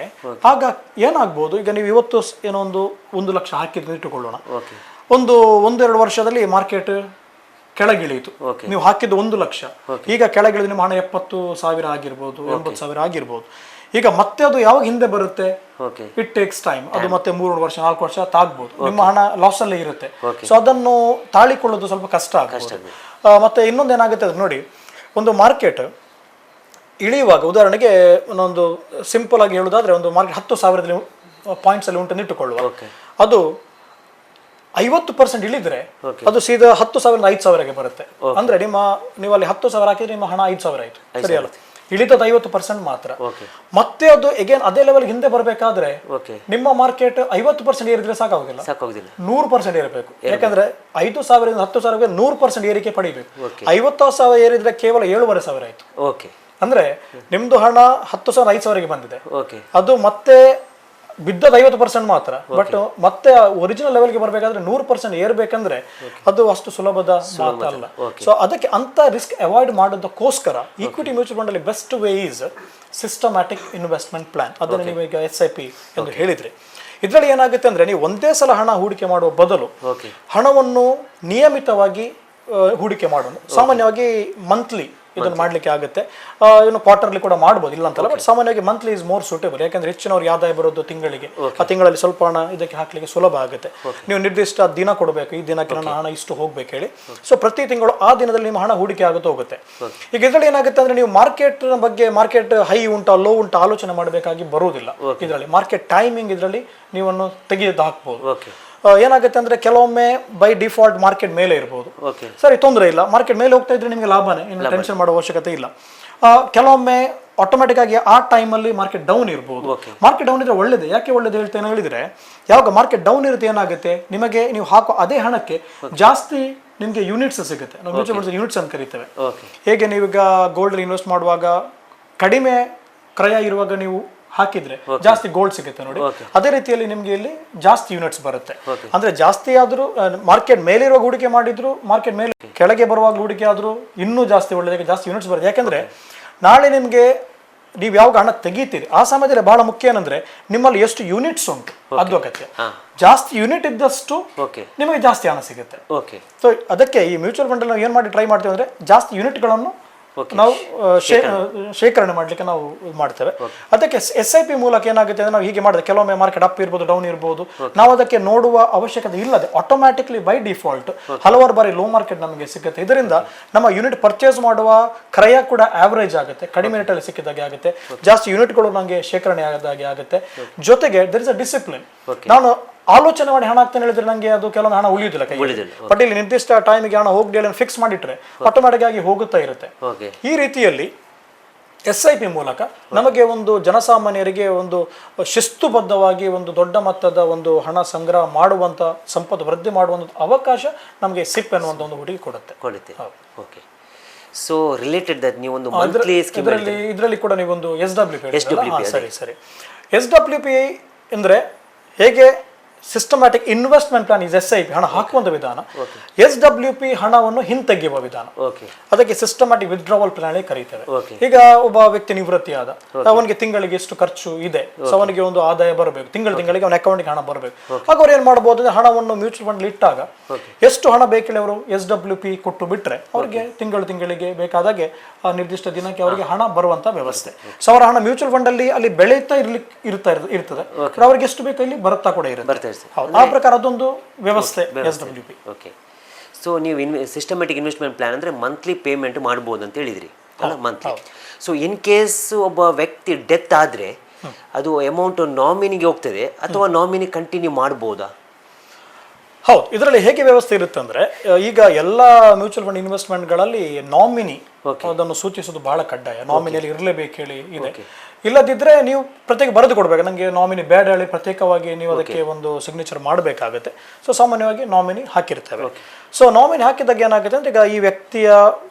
ಆಗ ಏನಾಗ್ಬೋದು, ಈಗ ನೀವು ಇವತ್ತು ಏನೋ ಒಂದು 1 ಲಕ್ಷ ಹಾಕಿದ್ರೆ ಇಟ್ಟುಕೊಳ್ಳೋಣ, ಒಂದೆರಡು ವರ್ಷದಲ್ಲಿ ಮಾರ್ಕೆಟ್ ಕೆಳಗಿಳಿಯಿತು, ನೀವು ಹಾಕಿದ್ದು 1 ಲಕ್ಷ, ಈಗ ಕೆಳಗಿಳಿದು ನಿಮ್ಮ ಹಣ 70,000 ಆಗಿರ್ಬೋದು, 80,000 ಆಗಿರ್ಬೋದು. ಈಗ ಮತ್ತೆ ಅದು ಯಾವಾಗ ಹಿಂದೆ ಬರುತ್ತೆ, ಇಟ್ ಟೇಕ್ಸ್ ಟೈಮ್. ಅದು ಮತ್ತೆ 3 ವರ್ಷ 4 ವರ್ಷ ತಾಗ್ಬೋದು, ನಿಮ್ಮ ಹಣ ಲಾಸ್ ಅಲ್ಲೇ ಇರುತ್ತೆ. ಸೊ ಅದನ್ನು ತಾಳಿಕೊಳ್ಳೋದು ಸ್ವಲ್ಪ ಕಷ್ಟ ಆಗುತ್ತೆ. ಮತ್ತೆ ಇನ್ನೊಂದು ಏನಾಗುತ್ತೆ ಅದು ನೋಡಿ, ಒಂದು ಮಾರ್ಕೆಟ್ ಇಳಿಯುವಾಗ, ಉದಾಹರಣೆಗೆ ಒಂದು ಸಿಂಪಲ್ ಆಗಿ ಹೇಳೋದಾದ್ರೆ, ಒಂದು ಮಾರ್ಕೆಟ್ 10,000 ಪಾಯಿಂಟ್ಸ್ ಅಲ್ಲಿ ಉಂಟು ಇಟ್ಟುಕೊಳ್ಳುವ, ಅದು 50% ಇಳಿದ್ರೆ ಅದು ಸೀದಾ 10,000 5,000ಗೆ ಬರುತ್ತೆ. ಅಂದ್ರೆ ನೀವು ಅಲ್ಲಿ 10,000 ಹಾಕಿದ್ರೆ ನಿಮ್ಮ ಹಣ 5,000 ಆಯ್ತು, ಸರಿಯಲ್ಲ? ಇಳಿತದ 50% ಮಾತ್ರ. ಮತ್ತೆ ಅದು ಅಗೇನ್ ಅದೇ ಲೆವೆಲ್ ಹಿಂದೆ ಬರಬೇಕಾದ್ರೆ ನಿಮ್ಮ ಮಾರ್ಕೆಟ್ 50% ಏರಿದ್ರೆ ಸಾಕಾಗುದಿಲ್ಲ, 100% ಏರಬೇಕು. ಯಾಕಂದ್ರೆ 5,000 ಇಂದ 10,000ಗೆ 100% ಏರಿಕೆ ಪಡಿಬೇಕು. 50,000 ಏರಿದ್ರೆ ಕೇವಲ 7,500 ಆಯ್ತು. ಅಂದ್ರೆ ನಿಮ್ದು ಹಣ 10,000 5,000ಗೆ ಬಂದಿದೆ, ಅದು ಮತ್ತೆ ಬಿದ್ದದ 50% ಮಾತ್ರ. ಬಟ್ ಮತ್ತೆ ಒರಿಜಿನಲ್ ಲೆವೆಲ್ಗೆ ಬರಬೇಕಾದ್ರೆ 100% ಏರ್ಬೇಕಂದ್ರೆ ಅದು ಅಷ್ಟು ಸುಲಭದ ಮಾತಲ್ಲ. ಸೊ ಅದಕ್ಕೆ ಅಂತ ರಿಸ್ಕ್ ಅವಾಯ್ಡ್ ಮಾಡೋದಕ್ಕೋಸ್ಕರ ಈಕ್ವಿಟಿ ಮ್ಯೂಚುವಲ್ ಫಂಡ್ ಅಲ್ಲಿ best way is systematic investment plan. ಅದನ್ನು ನೀವು ಈಗ SIP ಎಂದು ಹೇಳಿದ್ರಿ. ಇದರಲ್ಲಿ ಏನಾಗುತ್ತೆ ಅಂದ್ರೆ, ನೀವು ಒಂದೇ ಸಲ ಹಣ ಹೂಡಿಕೆ ಮಾಡುವ ಬದಲು ಹಣವನ್ನು ನಿಯಮಿತವಾಗಿ ಹೂಡಿಕೆ ಮಾಡೋಣ. ಸಾಮಾನ್ಯವಾಗಿ ಮಂತ್ಲಿ ಇದನ್ನು ಮಾಡ್ಲಿಕ್ಕೆ ಆಗುತ್ತೆ, ಇನ್ನು ಕ್ವಾರ್ಟರ್ಲಿ ಕೂಡ ಮಾಡ್ಬೋದು, ಇಲ್ಲ ಅಂತಲ್ಲ. ಬಟ್ ಸಾಮಾನ್ಯವಾಗಿ ಮಂತ್ಲಿ ಇಸ್ ಮೋರ್ ಸೂಟೇಬಲ್, ಯಾಕಂದ್ರೆ ಹೆಚ್ಚಿನವ್ರಿಗೆ ಆದಾಯ ಬರೋದು ತಿಂಗಳಿಗೆ, ಆ ತಿಂಗಳಲ್ಲಿ ಸ್ವಲ್ಪ ಹಣ ಇದಕ್ಕೆ ಹಾಕ್ಲಿಕ್ಕೆ ಸುಲಭ ಆಗುತ್ತೆ. ನೀವು ನಿರ್ದಿಷ್ಟ ದಿನ ಕೊಡಬೇಕು, ಈ ದಿನಕ್ಕೆ ನನ್ನ ಹಣ ಇಷ್ಟು ಹೋಗ್ಬೇಕು ಹೇಳಿ. ಸೊ ಪ್ರತಿ ತಿಂಗಳು ಆ ದಿನದಲ್ಲಿ ನಿಮ್ಮ ಹಣ ಹೂಡಿಕೆ ಆಗುತ್ತೆ ಹೋಗುತ್ತೆ. ಈಗ ಇದರಲ್ಲಿ ಏನಾಗುತ್ತೆ ಅಂದ್ರೆ, ನೀವು ಮಾರ್ಕೆಟ್ ಬಗ್ಗೆ, ಮಾರ್ಕೆಟ್ ಹೈ ಉಂಟಾ ಲೋ ಉಂಟಾ ಆಲೋಚನೆ ಮಾಡಬೇಕಾಗಿ ಬರುವುದಿಲ್ಲ. ಇದರಲ್ಲಿ ಮಾರ್ಕೆಟ್ ಟೈಮಿಂಗ್ ಇದರಲ್ಲಿ ನೀವನ್ನು ತೆಗೆದು ಹಾಕ್ಬೋದು. ಏನಾಗುತ್ತೆ ಅಂದ್ರೆ, ಕೆಲವೊಮ್ಮೆ ಬೈ ಡಿಫಾಲ್ಟ್ ಮಾರ್ಕೆಟ್ ಮೇಲೆ ಇರಬಹುದು, ಸರಿ ತೊಂದರೆ ಇಲ್ಲ, ಮಾರ್ಕೆಟ್ ಮೇಲೆ ಹೋಗ್ತಾ ಇದ್ರೆ ನಿಮಗೆ ಲಾಭನೇ, ಇನ್ನು ಟೆನ್ಷನ್ ಮಾಡೋ ಅವಶ್ಯಕತೆ ಇಲ್ಲ. ಕೆಲವೊಮ್ಮೆ ಆಟೋಮೆಟಿಕ್ ಆಗಿ ಆ ಟೈಮಲ್ಲಿ ಮಾರ್ಕೆಟ್ ಡೌನ್ ಇರಬಹುದು. ಮಾರ್ಕೆಟ್ ಡೌನ್ ಇದ್ರೆ ಒಳ್ಳೇದು. ಯಾಕೆ ಒಳ್ಳೇದು ಹೇಳ್ತೇನೆ ಹೇಳಿದ್ರೆ, ಯಾವಾಗ ಮಾರ್ಕೆಟ್ ಡೌನ್ ಇರುತ್ತೆ ಏನಾಗುತ್ತೆ, ನಿಮಗೆ ನೀವು ಹಾಕೋ ಅದೇ ಹಣಕ್ಕೆ ಜಾಸ್ತಿ ನಿಮಗೆ ಯೂನಿಟ್ಸ್ ಸಿಗುತ್ತೆ. ನಾವು ಮ್ಯೂಚುವಲ್ ಫಂಡ್ಸ್ ಯೂನಿಟ್ಸ್ ಅಂತ ಕರಿತೇವೆ. ಹೇಗೆ ನೀವೀಗ ಗೋಲ್ಡ್ ಇನ್ವೆಸ್ಟ್ ಮಾಡುವಾಗ ಕಡಿಮೆ ಕ್ರಯ ಇರುವಾಗ ನೀವು ಹಾಕಿದ್ರೆ ಜಾಸ್ತಿ ಗೋಲ್ಡ್ ಸಿಗುತ್ತೆ ನೋಡಿ, ಅದೇ ರೀತಿಯಲ್ಲಿ ನಿಮ್ಗೆ ಇಲ್ಲಿ ಜಾಸ್ತಿ ಯೂನಿಟ್ಸ್ ಬರುತ್ತೆ. ಅಂದ್ರೆ ಜಾಸ್ತಿ ಆದ್ರೂ ಮಾರ್ಕೆಟ್ ಮೇಲೆ ಇರುವಾಗ ಹೂಡಿಕೆ ಮಾಡಿದ್ರು, ಮಾರ್ಕೆಟ್ ಮೇಲೆ ಕೆಳಗೆ ಬರುವಾಗ ಹೂಡಿಕೆ ಆದ್ರೂ ಇನ್ನೂ ಜಾಸ್ತಿ ಒಳ್ಳೆದಾಗಿ ಜಾಸ್ತಿ ಯೂನಿಟ್ಸ್ ಬರುತ್ತೆ. ಯಾಕಂದ್ರೆ ನಾಳೆ ನಿಮ್ಗೆ ನೀವು ಯಾವಾಗ ಹಣ ತೆಗೀತೀರಿ ಆ ಸಮಯದಲ್ಲಿ ಬಹಳ ಮುಖ್ಯ ಏನಂದ್ರೆ, ನಿಮ್ಮಲ್ಲಿ ಎಷ್ಟು ಯೂನಿಟ್ಸ್ ಉಂಟು ಅದು ಅಗತ್ಯ. ಜಾಸ್ತಿ ಯೂನಿಟ್ ಇದ್ದಷ್ಟು ನಿಮಗೆ ಜಾಸ್ತಿ ಹಣ ಸಿಗುತ್ತೆ. ಸೊ ಅದಕ್ಕೆ ಈ ಮ್ಯೂಚುವಲ್ ಫಂಡ್ ನಾವು ಏನ್ ಮಾಡಿ ಟ್ರೈ ಮಾಡ್ತೀವಿ ಅಂದ್ರೆ, ಜಾಸ್ತಿ ಯೂನಿಟ್ಗಳನ್ನು ನಾವು ಶೇಖರಣೆ ಮಾಡ್ಲಿಕ್ಕೆ ನಾವು ಮಾಡ್ತೇವೆ. ಅದಕ್ಕೆ SIP ಮೂಲಕ ಏನಾಗುತ್ತೆ ಅಂದ್ರೆ, ನಾವು ಹೀಗೆ ಮಾಡಿದ್ರೆ ಕೆಲವೊಮ್ಮೆ ಮಾರ್ಕೆಟ್ ಅಪ್ ಇರ್ಬೋದು, ಡೌನ್ ಇರ್ಬೋದು, ನಾವು ಅದಕ್ಕೆ ನೋಡುವ ಅವಶ್ಯಕತೆ ಇಲ್ಲದೆ ಆಟೋಮ್ಯಾಟಿಕ್ಲಿ ಬೈ ಡಿಫಾಲ್ಟ್ ಹಲವಾರು ಬಾರಿ ಲೋ ಮಾರ್ಕೆಟ್ ನಮಗೆ ಸಿಗುತ್ತೆ. ಇದರಿಂದ ನಮ್ಮ ಯೂನಿಟ್ ಪರ್ಚೇಸ್ ಮಾಡುವ ಕ್ರಯ ಕೂಡ ಆವರೇಜ್ ಆಗುತ್ತೆ, ಕಡಿಮೆ ರೇಟಲ್ಲಿ ಸಿಕ್ಕಿದಾಗೆ ಆಗುತ್ತೆ, ಜಾಸ್ತಿ ಯೂನಿಟ್ಗಳು ನಮಗೆ ಶೇಖರಣೆ ಆದಾಗೆ ಆಗುತ್ತೆ. ಜೊತೆಗೆ ದರ್ ಇಸ್ ಅ ಡಿಸಿಪ್ಲಿನ್. ನಾನು ಆಲೋಚನೆ ಮಾಡಿ ಹಣ ಹಾಕ್ತೇನೆ ಹೇಳಿದ್ರೆ ನಂಗೆ ಅದು ಕೆಲವೊಂದು ಹಣ ಉಳಿಯುವುದಿಲ್ಲ ಕೈ. ಬಟ್ ಇಲ್ಲಿ ನಿರ್ದಿಷ್ಟ ಟೈಮಿಗೆ ಹಣ ಹೋಗಿ ಫಿಕ್ಸ್ ಮಾಡಿಟ್ರೆ ಆಟೋಮ್ಯಾಟಿಕ್ ಆಗಿ ಹೋಗುತ್ತಾ ಇರುತ್ತೆ. ಈ ರೀತಿಯಲ್ಲಿ SIP ಮೂಲಕ ನಮಗೆ ಒಂದು ಜನಸಾಮಾನ್ಯರಿಗೆ ಒಂದು ಶಿಸ್ತುಬದ್ಧವಾಗಿ ಒಂದು ದೊಡ್ಡ ಮಟ್ಟದ ಒಂದು ಹಣ ಸಂಗ್ರಹ ಮಾಡುವಂತ, ಸಂಪತ್ತು ವೃದ್ಧಿ ಮಾಡುವಂತ ಅವಕಾಶ ನಮಗೆ SIP ಅನ್ನುವಂತ ಒಂದು ಹುಡುಗಿ ಕೊಡುತ್ತೆ. ಸೊ ರಿಲೇಟೆಡ್ ದಟ್ ನೀವು ಒಂದು ಮಂತ್ಲಿ ಸ್ಕೀಮ್ ಇದರಲ್ಲಿ ಕೂಡ ನೀವು ಒಂದು SWP SWP ಅಂದ್ರೆ ಹೇಗೆ systematic investment plan is SIP, ಹಣ ಹಾಕುವಂತ ವಿಧಾನ. SWP ಹಣವನ್ನು ಹಿಂತೆಗೆಯುವ ವಿಧಾನ. ಅದಕ್ಕೆ ಸಿಸ್ಟಮ್ಯಾಟಿಕ್ ವಿತ್ಡ್ರಾವಲ್ ಪ್ಲಾನ್ ಕರೀತೇವೆ. ಈಗ ಒಬ್ಬ ವ್ಯಕ್ತಿ ನಿವೃತ್ತಿ ಆದ, ಅವನಿಗೆ ತಿಂಗಳಿಗೆ ಎಷ್ಟು ಖರ್ಚು ಇದೆ, ಸೊ ಅವನಿಗೆ ಒಂದು ಆದಾಯ ಬರಬೇಕು, ತಿಂಗಳಿಗೆ ಅವನ ಅಕೌಂಟ್ಗೆ ಹಣ ಬರಬೇಕು. ಆಗ ಅವ್ರು ಏನ್ ಮಾಡಬಹುದು ಅಂದ್ರೆ, ಹಣವನ್ನು ಮ್ಯೂಚುವಲ್ ಫಂಡ್ ಇಟ್ಟಾಗ ಎಷ್ಟು ಹಣ ಬೇಕೇಳಿ ಅವರು SWP ಕೊಟ್ಟು ಬಿಟ್ರೆ ಅವ್ರಿಗೆ ತಿಂಗಳಿಗೆ ಬೇಕಾದಾಗೆ ಆ ನಿರ್ದಿಷ್ಟ ದಿನಕ್ಕೆ ಅವರಿಗೆ ಹಣ ಬರುವಂತ ವ್ಯವಸ್ಥೆ. ಸೊ ಅವರ ಹಣ ಮ್ಯೂಚುವಲ್ ಫಂಡ್ ಅಲ್ಲಿ ಬೆಳೆಯುತ್ತಾ ಇರ್ತದೆ, ಅವ್ರಿಗೆ ಎಷ್ಟು ಬೇಕು ಇಲ್ಲಿ ಬರುತ್ತಾ ಕೂಡ ಇರುತ್ತೆ. ಆ ಪ್ರಕಾರ ಅದೊಂದು ವ್ಯವಸ್ಥೆ SWP. ಓಕೆ. ಸೊ ನೀವು ಸಿಸ್ಟಮ್ಯಾಟಿಕ್ ಇನ್ವೆಸ್ಟ್ಮೆಂಟ್ ಪ್ಲಾನ್ ಅಂದರೆ ಮಂತ್ಲಿ ಪೇಮೆಂಟ್ ಮಾಡ್ಬೋದು ಅಂತ ಹೇಳಿದ್ರಿ ಅಲ್ಲ, ಮಂತ್ಲಿ. ಸೊ ಇನ್ ಕೇಸ್ ಒಬ್ಬ ವ್ಯಕ್ತಿ ಡೆತ್ ಆದರೆ ಅದು ಅಮೌಂಟ್ ನಾಮಿನಿಗೆ ಹೋಗ್ತದೆ ಅಥವಾ ನಾಮಿನಿ ಕಂಟಿನ್ಯೂ ಮಾಡ್ಬೋದಾ? ಹೌದು, ಇದರಲ್ಲಿ ಹೇಗೆ ವ್ಯವಸ್ಥೆ ಇರುತ್ತೆ ಅಂದ್ರೆ ಈಗ ಎಲ್ಲ ಮ್ಯೂಚುವಲ್ ಫಂಡ್ ಇನ್ವೆಸ್ಟ್ಮೆಂಟ್ಗಳಲ್ಲಿ ನಾಮಿನಿ ಅದನ್ನು ಸೂಚಿಸೋದು ಬಹಳ ಕಡ್ಡಾಯ. ನಾಮಿನಿಯಲ್ಲಿ ಇರಲೇಬೇಕು ಹೇಳಿ ಇದೆ. ಇಲ್ಲದಿದ್ರೆ ನೀವು ಪ್ರತ್ಯೇಕ ಬರೆದು ಕೊಡ್ಬೇಕು, ನನಗೆ ನಾಮಿನಿ ಬೇಡ ಹೇಳಿ ಪ್ರತ್ಯೇಕವಾಗಿ ನೀವು ಅದಕ್ಕೆ ಒಂದು ಸಿಗ್ನೇಚರ್ ಮಾಡಬೇಕಾಗುತ್ತೆ. ಸೊ ಸಾಮಾನ್ಯವಾಗಿ ನಾಮಿನಿ ಹಾಕಿರ್ತೇವೆ. ಸೊ ನಾಮಿನಿ ಹಾಕಿದಾಗ ಏನಾಗುತ್ತೆ ಅಂದ್ರೆ, ಈಗ ಈ ವ್ಯಕ್ತಿಯ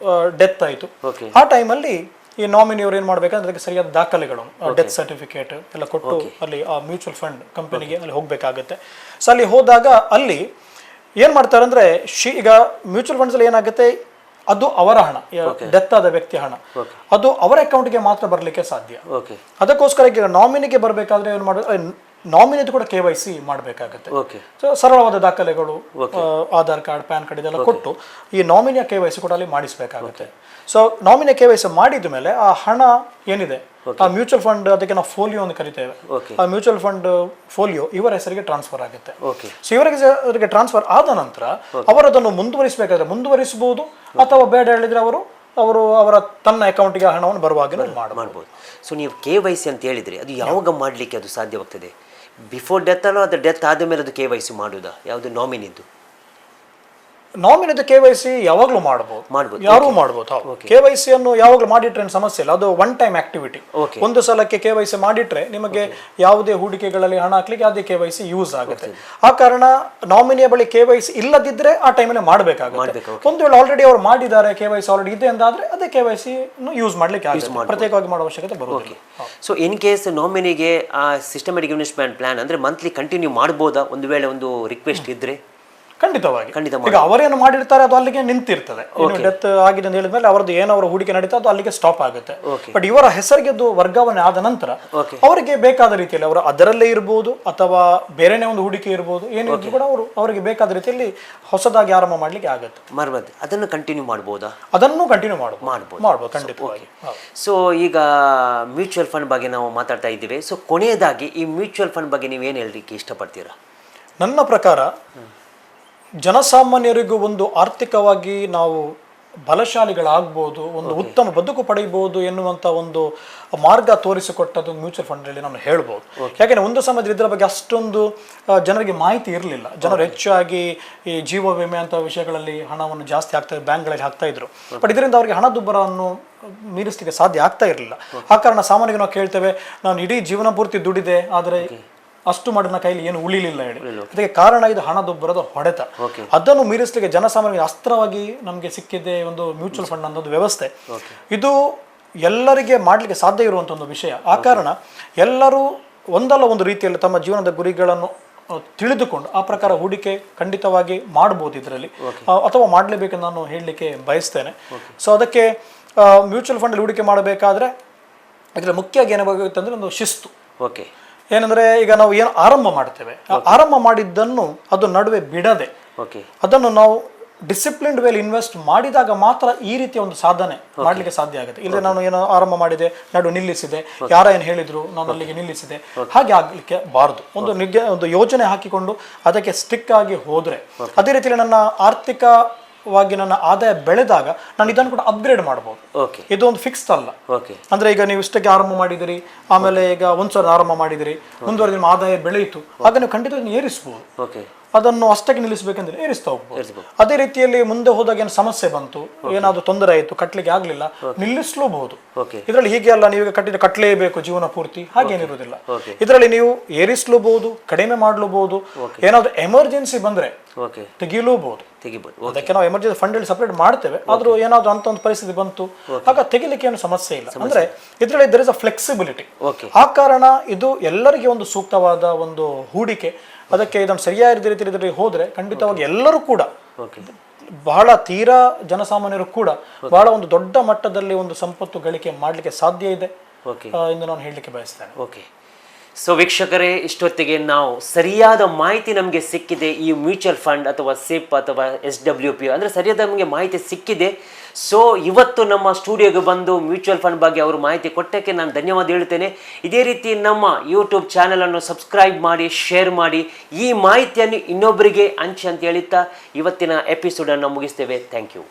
ಡೆತ್ ಆಯಿತು, ಆ ಟೈಮಲ್ಲಿ ಈ ನಾಮಿನಿಯವರು ಏನು ಮಾಡ್ಬೇಕಂದ್ರೆ ಅದಕ್ಕೆ ಸರಿಯಾದ ದಾಖಲೆಗಳು, ಡೆತ್ ಸರ್ಟಿಫಿಕೇಟ್ ಎಲ್ಲ ಕೊಟ್ಟು ಅಲ್ಲಿ ಆ ಮ್ಯೂಚುವಲ್ ಫಂಡ್ ಕಂಪನಿಗೆ ಅಲ್ಲಿ ಹೋಗಬೇಕಾಗುತ್ತೆ. ಸೊ ಅಲ್ಲಿ ಹೋದಾಗ ಅಲ್ಲಿ ಏನು ಮಾಡ್ತಾರೆ ಅಂದರೆ, ಈಗ ಮ್ಯೂಚುವಲ್ ಫಂಡ್ಸ್ ಅಲ್ಲಿ ಏನಾಗುತ್ತೆ, ಅದು ಅವರ ಹಣ, ಡೆತ್ ಆದ ವ್ಯಕ್ತಿಯ ಹಣ, ಅದು ಅವರ ಅಕೌಂಟ್ಗೆ ಮಾತ್ರ ಬರಲಿಕ್ಕೆ ಸಾಧ್ಯ. ಅದಕ್ಕೋಸ್ಕರ ಈಗ ನಾಮಿನಿಗೆ ಬರಬೇಕಾದ್ರೆ ಏನು ಮಾಡೋದು, ನಾಮಿನಿದು ಕೂಡ KYC ಮಾಡಬೇಕಾಗುತ್ತೆ. ಸೊ ಸರಳವಾದ ದಾಖಲೆಗಳು, ಆಧಾರ್ ಕಾರ್ಡ್, ಪ್ಯಾನ್ ಕಾರ್ಡ್ ಇದೆಲ್ಲ ಕೊಟ್ಟು ಈ ನಾಮಿನಿಯ KYC ಕೂಡ ಅಲ್ಲಿ ಮಾಡಿಸಬೇಕಾಗುತ್ತೆ. ಸೊ ನಾಮಿನಿಯ KYC ಮಾಡಿದ ಮೇಲೆ ಆ ಹಣ ಏನಿದೆ, ಆ ಮ್ಯೂಚುವಲ್ ಫಂಡ್, ಅದಕ್ಕೆ ನಾವು ಫೋಲಿಯೋ ಅಂತ ಕರಿತೇವೆ, ಆ ಮ್ಯೂಚುವಲ್ ಫಂಡ್ ಫೋಲಿಯೋ ಇವರ ಹೆಸರಿಗೆ ಟ್ರಾನ್ಸ್ಫರ್ ಆಗುತ್ತೆ. ಸೊ ಇವರಿಗೆ ಟ್ರಾನ್ಸ್ಫರ್ ಆದ ನಂತರ ಅವರು ಅದನ್ನು ಮುಂದುವರಿಸಬೇಕಾದ್ರೆ ಮುಂದುವರಿಸಬಹುದು, ಅಥವಾ ಬೇಡ ಹೇಳಿದ್ರೆ ಅವರು ಅವರ ತನ್ನ ಅಕೌಂಟ್ಗೆ ಹಣವನ್ನು ಬರುವಾಗ ಮಾಡಬಹುದು. ಸೊ ನೀವು KYC ಅಂತ ಹೇಳಿದ್ರೆ ಅದು ಯಾವಾಗ ಮಾಡಲಿಕ್ಕೆ ಅದು ಸಾಧ್ಯವಾಗ್ತದೆ? ಬಿಫೋರ್ ಡೆತ್ ಅಲ್ಲೋ ಅದು ಡೆತ್ ಆದ ಮೇಲೆ ಅದು KYC ಮಾಡುವುದಾ? ಯಾವುದು ನಾಮಿನಿದ್ದು? ನಾಮಿನಿದು KYC ಯಾವಾಗಲೂ ಮಾಡಬಹುದು, ಯಾರು ಮಾಡಬಹುದು. KYC ಅನ್ನು ಯಾವಾಗಲೂ ಮಾಡಿಟ್ರೆ ಸಮಸ್ಯೆ ಇಲ್ಲ, ಅದು ಒನ್ ಟೈಮ್ ಆಕ್ಟಿವಿಟಿ. ಒಂದು ಸಲಕ್ಕೆ KYC ಮಾಡಿಟ್ರೆ ನಿಮಗೆ ಯಾವುದೇ ಹೂಡಿಕೆಗಳಲ್ಲಿ ಹಣ ಹಾಕ್ಲಿಕ್ಕೆ ಅದೇ KYC ಯೂಸ್ ಆಗುತ್ತೆ. ಆ ಕಾರಣ ನಾಮಿನಿಯ ಬಳಿ KYC ಇಲ್ಲದಿದ್ರೆ ಆ ಟೈಮಲ್ಲಿ ಮಾಡಬೇಕಾಗುತ್ತೆ. ಒಂದು ವೇಳೆ ಆಲ್ರೆಡಿ ಅವರು ಮಾಡಿದ್ದಾರೆ, KYC ಆಲ್ರೆಡಿ ಇದೆ ಅಂತಾದ್ರೆ ಅದೇ KYC ಯೂಸ್ ಮಾಡ್ಲಿಕ್ಕೆ ಆಗುತ್ತೆ, ಪ್ರತ್ಯೇಕವಾಗಿ ಮಾಡೋ ಅವಶ್ಯಕತೆ ಬರುವುದಿಲ್ಲ. ಸೊ ಇನ್ ಕೇಸ್ ನಾಮಿನಿಗೆ ಆ ಸಿಸ್ಟಮ್ಯಾಟಿಕ್ ಇನ್ವೆಸ್ಟ್ಮೆಂಟ್ ಪ್ಲಾನ್ ಅಂದ್ರೆ ಮಂತ್ಲಿ ಕಂಟಿನ್ಯೂ ಮಾಡಬಹುದಾ ಒಂದು ವೇಳೆ ಒಂದು ರಿಕ್ವೆಸ್ಟ್ ಇದ್ರೆ? ಖಂಡಿತವಾಗಿ. ಈಗ ಅವರೇನು ಮಾಡಿರ್ತಾರೆ ಅದು ಅಲ್ಲಿಗೆ ನಿಂತಿರ್ತದೆ. ಡೆತ್ ಆಗಿದೆ ಅಂತ ಹೇಳಿದ್ಮೇಲೆ ಅವರದ್ದು ಏನೋ ಅವರ ಹೂಡಿಕೆ ನಡೀತಾ ಅದು ಅಲ್ಲಿಗೆ ಸ್ಟಾಪ್ ಆಗುತ್ತೆ. ಬಟ್ ಇವರ ಹೆಸರಿಗೆ ಅದು ವರ್ಗಾವಣೆ ಆದ ನಂತರ ಅವರಿಗೆ ಬೇಕಾದ ರೀತಿಯಲ್ಲಿ ಅವರು ಅದರಲ್ಲೇ ಇರಬಹುದು, ಅಥವಾ ಬೇರೆನೇ ಒಂದು ಹೂಡಿಕೆ ಇರಬಹುದು, ಏನಿದ್ರು ಕೂಡ ಅವರಿಗೆ ಬೇಕಾದ ರೀತಿಯಲ್ಲಿ ಹೊಸದಾಗಿ ಆರಂಭ ಮಾಡ್ಲಿಕ್ಕೆ ಆಗುತ್ತೆ. ಅದನ್ನು ಕಂಟಿನ್ಯೂ ಮಾಡಬಹುದಾ? ಅದನ್ನು ಕಂಟಿನ್ಯೂ ಮಾಡಬಹುದು ಖಂಡಿತವಾಗಿ. ಸೊ ಈಗ ಮ್ಯೂಚುವಲ್ ಫಂಡ್ ಬಗ್ಗೆ ನಾವು ಮಾತಾಡ್ತಾ ಇದ್ದೀವಿ. ಸೊ ಕೊನೆಯದಾಗಿ ಈ ಮ್ಯೂಚುವಲ್ ಫಂಡ್ ಬಗ್ಗೆ ನೀವೇನು ಹೇಳಲಿಕ್ಕೆ ಇಷ್ಟಪಡ್ತೀರಾ? ನನ್ನ ಪ್ರಕಾರ ಜನಸಾಮಾನ್ಯರಿಗೂ ಒಂದು ಆರ್ಥಿಕವಾಗಿ ನಾವು ಬಲಶಾಲಿಗಳಾಗ್ಬೋದು, ಒಂದು ಉತ್ತಮ ಬದುಕು ಪಡೆಯಬಹುದು ಎನ್ನುವಂಥ ಒಂದು ಮಾರ್ಗ ತೋರಿಸಿಕೊಟ್ಟದ್ದು ಮ್ಯೂಚುವಲ್ ಫಂಡಲ್ಲಿ ನಾನು ಹೇಳ್ಬೋದು. ಯಾಕೆಂದರೆ ಒಂದು ಸಮಯದಲ್ಲಿ ಇದರ ಬಗ್ಗೆ ಅಷ್ಟೊಂದು ಜನರಿಗೆ ಮಾಹಿತಿ ಇರಲಿಲ್ಲ. ಜನರು ಹೆಚ್ಚಾಗಿ ಈ ಜೀವ ವಿಮೆ ಅಂತ ವಿಷಯಗಳಲ್ಲಿ ಹಣವನ್ನು ಜಾಸ್ತಿ ಬ್ಯಾಂಕ್ಗಳಲ್ಲಿ ಹಾಕ್ತಾ ಇದ್ರು. ಬಟ್ ಇದರಿಂದ ಅವರಿಗೆ ಹಣದುಬ್ಬರವನ್ನು ಮೀರಿಸಲಿಕ್ಕೆ ಸಾಧ್ಯ ಆಗ್ತಾ ಇರಲಿಲ್ಲ. ಆ ಕಾರಣ ಸಾಮಾನ್ಯವಾಗಿ ನಾವು ಕೇಳ್ತೇವೆ, ನಾನು ಇಡೀ ಜೀವನ ಪೂರ್ತಿ ದುಡಿದೆ ಆದರೆ ಅಷ್ಟು ಮಾಡಿ ನನ್ನ ಕೈಲಿ ಏನು ಉಳಿಲಿಲ್ಲ ಹೇಳಿ. ಅದಕ್ಕೆ ಕಾರಣ ಇದು ಹಣದುಬ್ಬರದ ಹೊಡೆತ. ಅದನ್ನು ಮೀರಿಸಲಿಕ್ಕೆ ಜನಸಾಮಾನ್ಯರಿಗೆ ಅಸ್ತ್ರವಾಗಿ ನಮಗೆ ಸಿಕ್ಕಿದೆ ಒಂದು ಮ್ಯೂಚುವಲ್ ಫಂಡ್ ಅನ್ನೋದು ವ್ಯವಸ್ಥೆ. ಇದು ಎಲ್ಲರಿಗೆ ಮಾಡಲಿಕ್ಕೆ ಸಾಧ್ಯ ಇರುವಂಥ ಒಂದು ವಿಷಯ. ಆ ಕಾರಣ ಎಲ್ಲರೂ ಒಂದಲ್ಲ ಒಂದು ರೀತಿಯಲ್ಲಿ ತಮ್ಮ ಜೀವನದ ಗುರಿಗಳನ್ನು ತಿಳಿದುಕೊಂಡು ಆ ಪ್ರಕಾರ ಹೂಡಿಕೆ ಖಂಡಿತವಾಗಿ ಮಾಡಬಹುದು ಇದರಲ್ಲಿ, ಅಥವಾ ಮಾಡಲೇಬೇಕೆಂದು ನಾನು ಹೇಳಲಿಕ್ಕೆ ಬಯಸ್ತೇನೆ. ಸೊ ಅದಕ್ಕೆ ಮ್ಯೂಚುವಲ್ ಫಂಡಲ್ಲಿ ಹೂಡಿಕೆ ಮಾಡಬೇಕಾದ್ರೆ ಇದರಲ್ಲಿ ಮುಖ್ಯವಾಗಿ ಏನಾಗುತ್ತೆ ಅಂದರೆ ಒಂದು ಶಿಸ್ತು. ಏನಂದ್ರೆ, ಈಗ ನಾವು ಏನು ಆರಂಭ ಮಾಡ್ತೇವೆ, ಆರಂಭ ಮಾಡಿದ್ದನ್ನು ಅದು ನಡುವೆ ಬಿಡದೆ ಅದನ್ನು ನಾವು ಡಿಸಿಪ್ಲಿನ್ಡ್ ವೇಲ್ ಇನ್ವೆಸ್ಟ್ ಮಾಡಿದಾಗ ಮಾತ್ರ ಈ ರೀತಿಯ ಒಂದು ಸಾಧನೆ ಮಾಡ್ಲಿಕ್ಕೆ ಸಾಧ್ಯ ಆಗುತ್ತೆ. ಇಲ್ಲ ನಾನು ಏನೋ ಆರಂಭ ಮಾಡಿದೆ, ನಡು ನಿಲ್ಲಿಸಿದೆ, ಯಾರ ಏನು ಹೇಳಿದ್ರು ನಾನು ಅಲ್ಲಿಗೆ ನಿಲ್ಲಿಸಿದೆ, ಹಾಗೆ ಆಗ್ಲಿಕ್ಕೆ ಬಾರದು. ಒಂದು ಯೋಜನೆ ಹಾಕಿಕೊಂಡು ಅದಕ್ಕೆ ಸ್ಟಿಕ್ ಆಗಿ ಹೋದ್ರೆ, ಅದೇ ರೀತಿಯಲ್ಲಿ ನನ್ನ ಆರ್ಥಿಕವಾಗಿ ನನ್ನ ಆದಾಯ ಬೆಳೆದಾಗ ನಾನು ಇದನ್ನು ಕೂಡ ಅಪ್ಗ್ರೇಡ್ ಮಾಡಬಹುದು. ಇದು ಒಂದು ಫಿಕ್ಸ್ ಅಲ್ಲ. ಅಂದ್ರೆ ಈಗ ನೀವು ಇಷ್ಟಕ್ಕೆ ಆರಂಭ ಮಾಡಿದಿರಿ, ಆಮೇಲೆ ಈಗ 1,000 ಆರಂಭ ಮಾಡಿದಿರಿ, ಮುಂದುವರೆದ ನಿಮ್ಮ ಆದಾಯ ಬೆಳೆಯಿತು, ಆಗ ನೀವು ಖಂಡಿತ ಏರಿಸಬಹುದು. ಅದನ್ನು ಅಷ್ಟಕ್ಕೆ ನಿಲ್ಲಿಸಬೇಕಂದ್ರೆ ಏರಿಸ್ತಾ ಹೋಗ್ಬೋದು. ಅದೇ ರೀತಿಯಲ್ಲಿ ಮುಂದೆ ಹೋದಾಗ ಏನು ಸಮಸ್ಯೆ ಬಂತು, ಏನಾದ್ರು ತೊಂದರೆ ಆಯಿತು, ಕಟ್ಟಲಿಕ್ಕೆ ಆಗ್ಲಿಲ್ಲ, ನಿಲ್ಲಿಸಲೂಬಹುದು. ಇದರಲ್ಲಿ ಹೀಗೆ ಅಲ್ಲ, ನೀವು ಕಟ್ಟಲೇಬೇಕು ಜೀವನ ಪೂರ್ತಿ, ಹಾಗೇನಿರುವುದಿಲ್ಲ. ಇದರಲ್ಲಿ ನೀವು ಏರಿಸಲೂಬಹುದು, ಕಡಿಮೆ ಮಾಡಲೂಬಹುದು, ಏನಾದ್ರು ಎಮರ್ಜೆನ್ಸಿ ಬಂದ್ರೆ ತೆಗಿಲೂಬಹುದು. ಅದಕ್ಕೆ ನಾವು ಎಮರ್ಜೆನ್ಸಿ ಫಂಡ್ ಅಲ್ಲಿ ಸಪರೇಟ್ ಮಾಡ್ತೇವೆ. ಆದ್ರೂ ಏನಾದ್ರು ಅಂತ ಒಂದು ಪರಿಸ್ಥಿತಿ ಬಂತು ಆಗ ತೆಗಿಲಿಕ್ಕೆ ಏನು ಸಮಸ್ಯೆ ಇಲ್ಲ. ಅಂದ್ರೆ ಇದರಲ್ಲಿ there is a flexibility. ಆ ಕಾರಣ ಇದು ಎಲ್ಲರಿಗೆ ಒಂದು ಸೂಕ್ತವಾದ ಒಂದು ಹೂಡಿಕೆ. ಅದಕ್ಕೆ ಇದನ್ನು ಸರಿಯಾದ ರೀತಿಯಲ್ಲಿ ಹೋದ್ರೆ ಖಂಡಿತವಾಗಿ ಎಲ್ಲರೂ ಕೂಡ ಬಹಳ ತೀರಾ ಜನಸಾಮಾನ್ಯರು ಕೂಡ ಬಹಳ ಒಂದು ದೊಡ್ಡ ಮಟ್ಟದಲ್ಲಿ ಒಂದು ಸಂಪತ್ತು ಗಳಿಕೆ ಮಾಡಲಿಕ್ಕೆ ಸಾಧ್ಯ ಇದೆ ಎಂದು ನಾನು ಹೇಳಲಿಕ್ಕೆ ಬಯಸ್ತೇನೆ. ಸೊ ವೀಕ್ಷಕರೇ, ಇಷ್ಟೊತ್ತಿಗೆ ನಾವು ಸರಿಯಾದ ಮಾಹಿತಿ ನಮಗೆ ಸಿಕ್ಕಿದೆ. ಈ ಮ್ಯೂಚುವಲ್ ಫಂಡ್ ಅಥವಾ ಸಿಪ್ ಅಥವಾ SWP ಅಂದರೆ ಸರಿಯಾದ ನಮಗೆ ಮಾಹಿತಿ ಸಿಕ್ಕಿದೆ. ಸೊ ಇವತ್ತು ನಮ್ಮ ಸ್ಟುಡಿಯೋಗೆ ಬಂದು ಮ್ಯೂಚುವಲ್ ಫಂಡ್ ಬಗ್ಗೆ ಅವರು ಮಾಹಿತಿ ಕೊಟ್ಟಕ್ಕೆ ನಾನು ಧನ್ಯವಾದ ಹೇಳ್ತೇನೆ. ಇದೇ ರೀತಿ ನಮ್ಮ ಯೂಟ್ಯೂಬ್ ಚಾನಲನ್ನು ಸಬ್ಸ್ಕ್ರೈಬ್ ಮಾಡಿ, ಶೇರ್ ಮಾಡಿ, ಈ ಮಾಹಿತಿಯನ್ನು ಇನ್ನೊಬ್ಬರಿಗೆ ಹಂಚಿ ಅಂತ ಹೇಳುತ್ತಾ ಇವತ್ತಿನ ಎಪಿಸೋಡನ್ನು ಮುಗಿಸ್ತೇವೆ. Thank you.